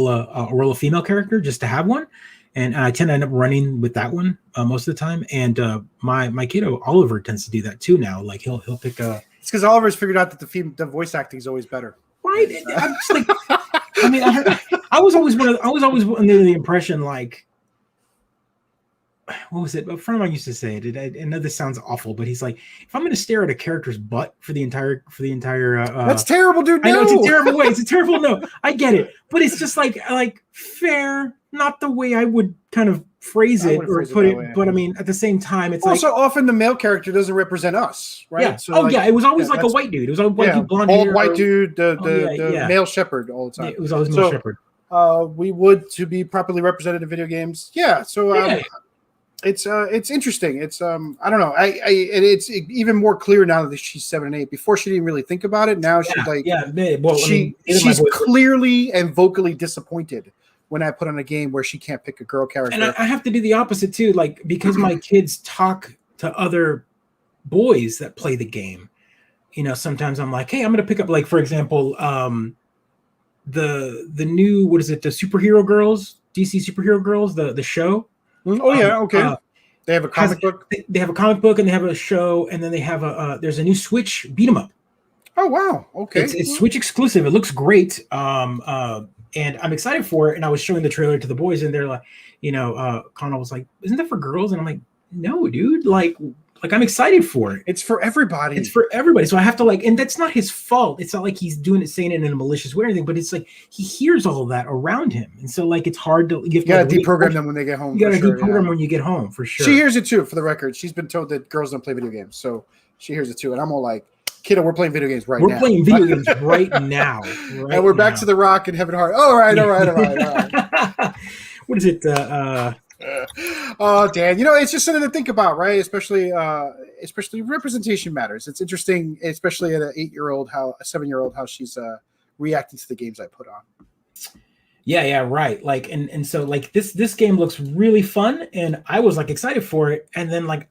a female character just to have one. And I tend to end up running with that one most of the time. And my kiddo Oliver tends to do that too now. Like he'll pick a. It's because Oliver's figured out that the voice acting is always better. Right. I'm just like, I mean, I was always under the impression like, what was it? A friend of mine used to say it. I know this sounds awful, but he's like, if I'm going to stare at a character's butt for the entire. That's terrible, dude. No. I know it's a terrible way. It's a terrible no. I get it, but it's just like fair. not the way I would kind of phrase it or put it, but I mean, at the same time, it's also like often the male character doesn't represent us, right? Yeah. So it was always like a white dude. It was a white dude, blonde old hair, white dude, the male shepherd all the time. It was always male shepherd. We would to be properly represented in video games. Yeah. So it's interesting. It's I don't know. And it's even more clear now that she's 7 and 8. Before she didn't really think about it. Now she's like, she's clearly and vocally disappointed when I put on a game where she can't pick a girl character. And I have to do the opposite too, like because my kids talk to other boys that play the game. Sometimes I'm like, hey, I'm gonna pick up, like, for example, the new, what is it, the superhero girls, DC superhero girls, the show. Oh yeah, okay. They have a comic book. They have a comic book and they have a show, and then they have there's a new Switch beat 'em up. Oh wow, okay. It's Switch exclusive. It looks great. And I'm excited for it. And I was showing the trailer to the boys, and they're like, Connell was like, "Isn't that for girls?" And I'm like, "No, dude. Like I'm excited for it. It's for everybody. It's for everybody." So I have to and that's not his fault. It's not like he's saying it in a malicious way or anything. But it's like he hears all of that around him, and so it's hard to. You gotta deprogram them when they get home. You gotta deprogram them when you get home, for sure. She hears it too. For the record, she's been told that girls don't play video games, so she hears it too. And I'm all like, kiddo, we're playing video games right now. We're playing video games right now. And we're back to The Rock and Heaven Heart. All right. What is it? Oh, Dan, it's just something to think about, right? Especially representation matters. It's interesting, especially at a 7-year-old, how she's reacting to the games I put on. Yeah, right. And so this game looks really fun, and I was excited for it. And then my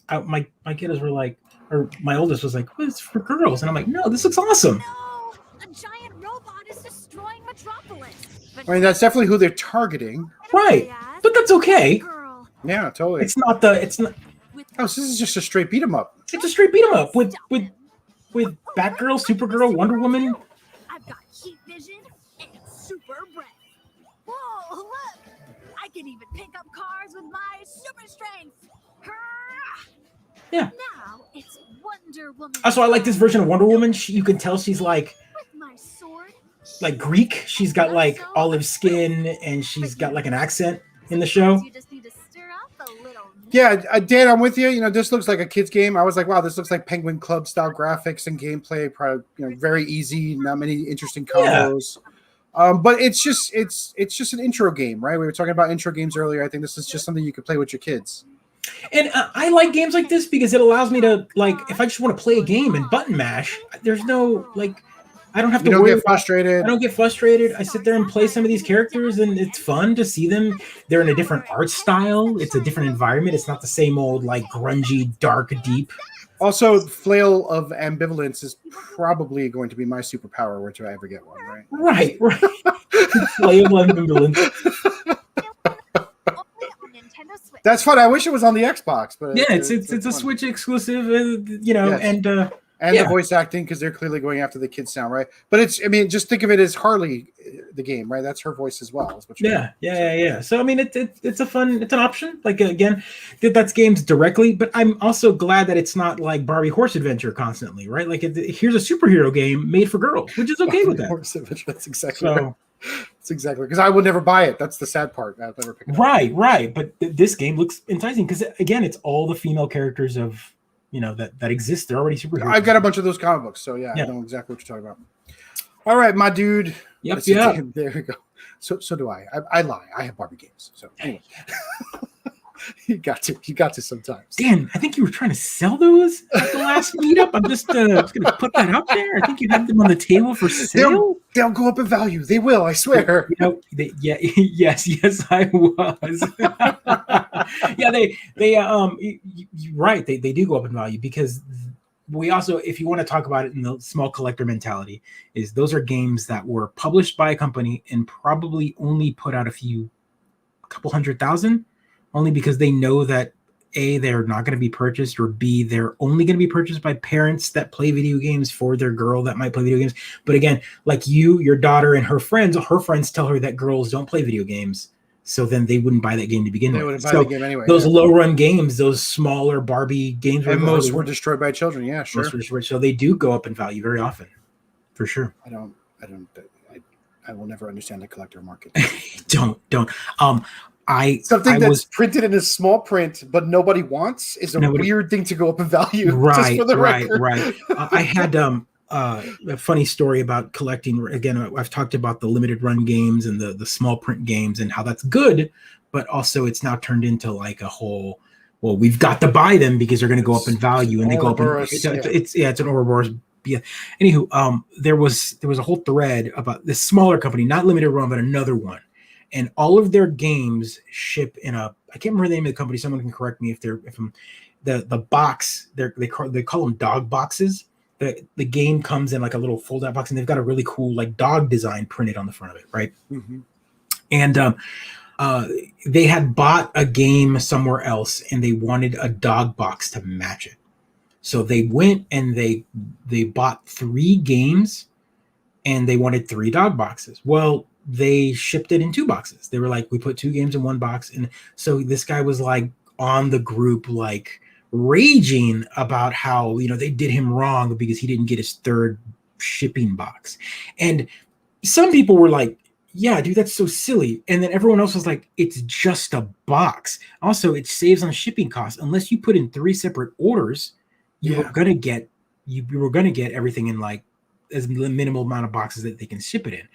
kiddos were like, or my oldest was like, well, it's for girls. And I'm like, no, this looks awesome. No, a giant robot is destroying Metropolis. I mean, that's definitely who they're targeting. Right. But that's okay. Yeah, totally. It's not. Oh, so this is just a straight beat 'em up. It's a straight beat 'em up with Batgirl, Supergirl, Wonder Woman. I've got heat vision and super breath. Whoa, look! I can even pick up cars with my super strength. Yeah. Now it's Wonder Woman. Also, I like this version of Wonder Woman. You can tell she's like Greek. She's got olive skin, and she's got an accent in the show. You just need to stir up a little. Yeah, Dan, I'm with you. This looks like a kid's game. I was like, wow, this looks like Penguin Club style graphics and gameplay. Probably, very easy. Not many interesting combos. Yeah. But it's just an intro game, right? We were talking about intro games earlier. I think this is just something you could play with your kids. And I like games like this because it allows me to if I just want to play a game and button mash, there's no I don't have to worry. Get frustrated. I don't get frustrated. I sit there and play some of these characters, and it's fun to see them. They're in a different art style. It's a different environment. It's not the same old grungy, dark, deep. Also, flail of ambivalence is probably going to be my superpower, where do I ever get one, right? Right. Flail of ambivalence. That's fun. I wish it was on the Xbox, but yeah, it's a Switch exclusive, yes. And the voice acting, because they're clearly going after the kids sound, right? But just think of it as Harley, the game, right? That's her voice as well. Is what yeah. So it's it's an option. Again, that's games directly, but I'm also glad that it's not like Barbie Horse Adventure constantly, right? Here's a superhero game made for girls, which is okay with that. Horse Adventure, that's exactly right. That's exactly, because I would never buy it. That's the sad part. I'll never pick it up. Right. But this game looks enticing because again, it's all the female characters of that exist. They're already superheroes. I've got a bunch of those comic books, so yeah, I know exactly what you're talking about. All right, my dude. Yep. There we go. So do I. I lie. I have Barbie games. So anyway. You got to sometimes. Dan, I think you were trying to sell those at the last meetup. I'm just gonna put that out there. I think you have them on the table for sale. They'll go up in value. They will, I swear. Yes, I was. Yeah, you're right. They do go up in value because we also, if you want to talk about it in the small collector mentality, is those are games that were published by a company and probably only put out a couple 100,000. Only because they know that A, they're not going to be purchased, or B, they're only going to be purchased by parents that play video games for their girl that might play video games. But again, like your daughter and her friends tell her that girls don't play video games. So then they wouldn't buy that game to begin with. They wouldn't buy the game anyway. Those low-run games, those smaller Barbie games. And most were destroyed by children, yeah, sure. Most were destroyed, so they do go up in value very often, for sure. I will never understand the collector market. Don't. Something I that's was printed in a small print, but nobody wants, is a weird thing to go up in value. Just right, for the right, record. right. I had a funny story about collecting. Again, I've talked about the limited run games and the small print games and how that's good, but also it's now turned into like a whole. Well, we've got to buy them because they're going to go up in value, and they go up. It's an Ouroboros. Yeah. Anywho, there was a whole thread about this smaller company, not limited run, but another one, and all of their games ship in a. I can't remember the name of the company. Someone can correct me if I'm. The box they call them dog boxes. The game comes in like a little fold out box, and they've got a really cool like dog design printed on the front of it, right? Mm-hmm. And they had bought a game somewhere else, and they wanted a dog box to match it. So they went and they bought 3 games, and they wanted 3 dog boxes. Well, they shipped it in 2 boxes. They were like, we put 2 games in 1 box, and so this guy was like on the group like raging about how they did him wrong because he didn't get his 3rd shipping box. And some people were like, yeah, dude, that's so silly. And then everyone else was like, it's just a box. Also, it saves on shipping costs. Unless you put in 3 separate orders, you were gonna get everything in like as minimal amount of boxes that they can ship it in.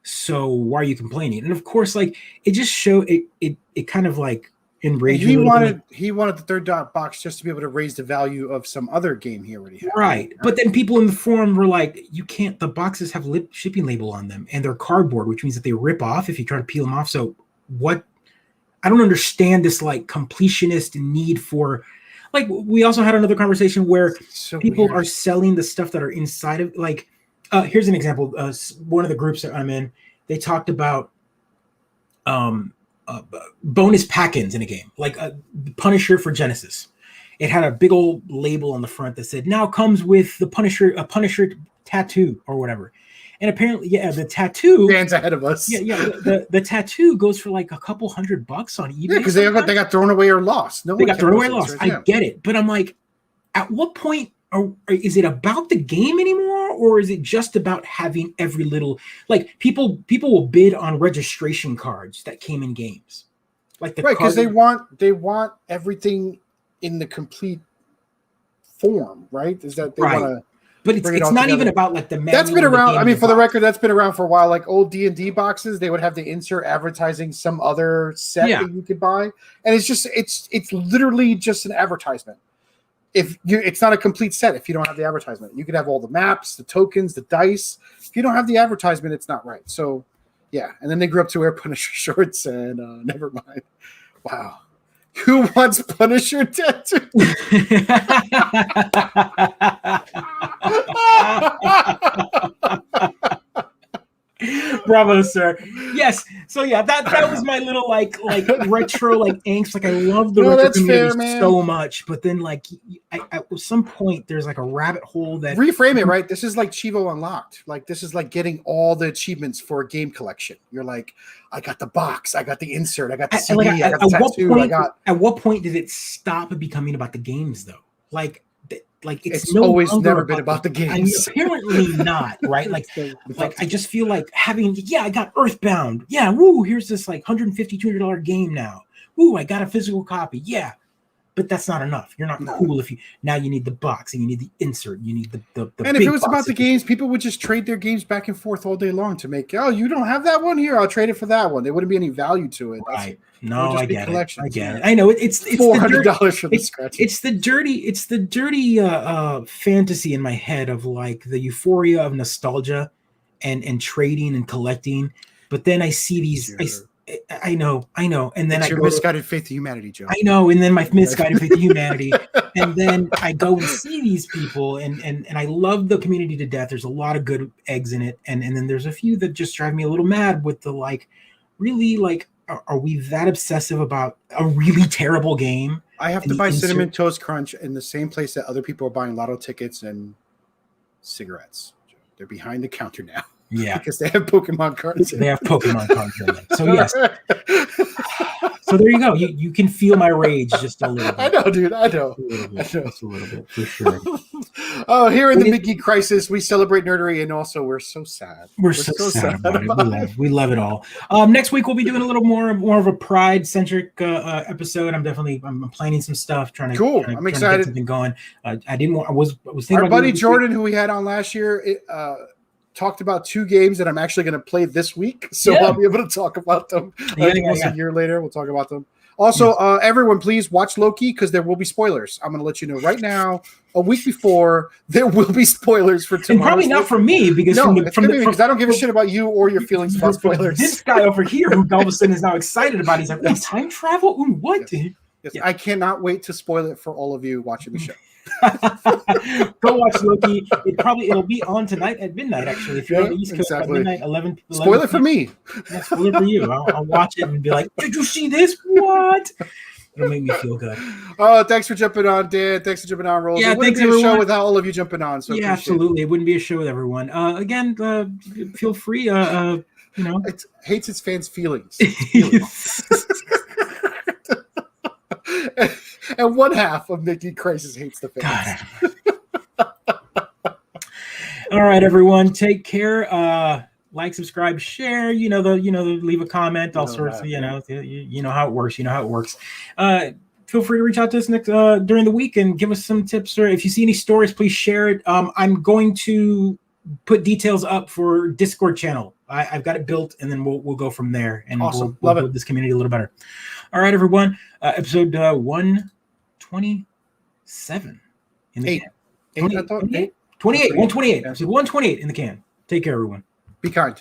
So why are you complaining? And of course, like it just showed it kind of like enraged he wanted the 3rd dot box just to be able to raise the value of some other game he already had. Right. But then people in the forum were like, you can't, the boxes have shipping label on them and they're cardboard, which means that they rip off if you try to peel them off. So what? I don't understand this like completionist need for, like, we also had another conversation where people are selling the stuff that are inside of, like, here's an example. One of the groups that I'm in, they talked about bonus pack-ins in a game, like Punisher for Genesis. It had a big old label on the front that said, now comes with the a Punisher tattoo or whatever. And apparently, the tattoo stands ahead of us. The tattoo goes for like a couple $100 on eBay. Yeah, because they got thrown away or lost. They got thrown away or lost. I get it, but I'm like, at what point is it about the game anymore, or is it just about having every little, like, people will bid on registration cards that came in games, like the right, because they want everything in the complete form, right? Is that they want to? But it's not even about like the manual. That's been around. I mean, for the record, that's been around for a while. Like old D&D boxes, they would have the insert advertising some other set that you could buy, and it's literally just an advertisement. It's not a complete set if you don't have the advertisement. You could have all the maps, the tokens, the dice. If you don't have the advertisement, it's not right. So, yeah. And then they grew up to wear Punisher shorts, and never mind. Wow. Who wants Punisher tattoo? Bravo, sir. Yes. So yeah, that was my little like retro like angst. Like I love the retro community so much, but then like at some point there's like a rabbit hole that reframe it, right? This is like Chivo Unlocked. Like this is like getting all the achievements for a game collection. You're like, I got the box, I got the insert, I got the CD, I got the tattoo. At what point did it stop becoming about the games though? Like it's always never been about the games. I mean, apparently not, right? Like I just feel like having, I got Earthbound. Yeah, woo, here's this like $150, $200 game now. Woo, I got a physical copy. Yeah. But that's not enough. You're not cool if you need the box and you need the insert. You need the and if it was about the games, people would just trade their games back and forth all day long to make, you don't have that one here, I'll trade it for that one. There wouldn't be any value to it. Right. No, I get it. I know it's $400 for the scratch. It's the dirty fantasy in my head of like the euphoria of nostalgia and trading and collecting. But then I see these I know. And then it's your misguided faith in humanity, Joe. I know. And then my misguided faith in humanity. And then I go and see these people and I love the community to death. There's a lot of good eggs in it. And then there's a few that just drive me a little mad with the like, really like, are we that obsessive about a really terrible game? I have to buy Cinnamon Toast Crunch in the same place that other people are buying lotto tickets and cigarettes. They're behind the counter now. Yeah, because they have Pokemon cards. They have Pokemon cards in them. So yes. So there you go. You can feel my rage just a little bit. I know, dude. I know. Just a little bit, for sure. Oh, here in the Mid-Geek Crisis, we celebrate nerdery, and also we're so sad. We're so sad about it. We love it all. Next week we'll be doing a little more of a Pride-centric episode. I'm planning some stuff. I'm excited. Get something going. I was thinking our about buddy Jordan, who we had on last year, talked about 2 games that I'm actually going to play this week, so I'll be able to talk about them. A year later, we'll talk about them. Also, everyone, please watch Loki because there will be spoilers. I'm going to let you know right now. A week before, there will be spoilers for tomorrow. And probably not for me because because I don't give a shit about you or your feelings about spoilers. This guy over here, who all of a sudden is now excited about, he's like, "Wait, time travel? Ooh, what?" Yes. I cannot wait to spoil it for all of you watching the show. Go watch Loki. It'll be on tonight at midnight. Actually, if you're on the East Coast at midnight, 11. Spoil it for me. Yeah, spoil it for you. I'll watch it and be like, "Did you see this? What?" It'll make me feel good. Oh, thanks for jumping on, Dan. Thanks for jumping on, Rolls. Yeah, it wouldn't thanks be a everyone. show without all of you jumping on. So yeah, absolutely. It wouldn't be a show with everyone. Again, feel free. It hates its fans' feelings. And one half of Mid-Geek Crisis hates the fans. All right, everyone, take care. Like, subscribe, share. Leave a comment. All sorts of, you know how it works. You know how it works. Feel free to reach out to us next during the week and give us some tips, or if you see any stories, please share it. I'm going to put details up for Discord channel. I've got it built, and then we'll go from there, and awesome. we'll build this community a little better. All right, everyone. Episode 127 in the can. 28. 128. Episode 128 in the can. Take care, everyone. Be kind.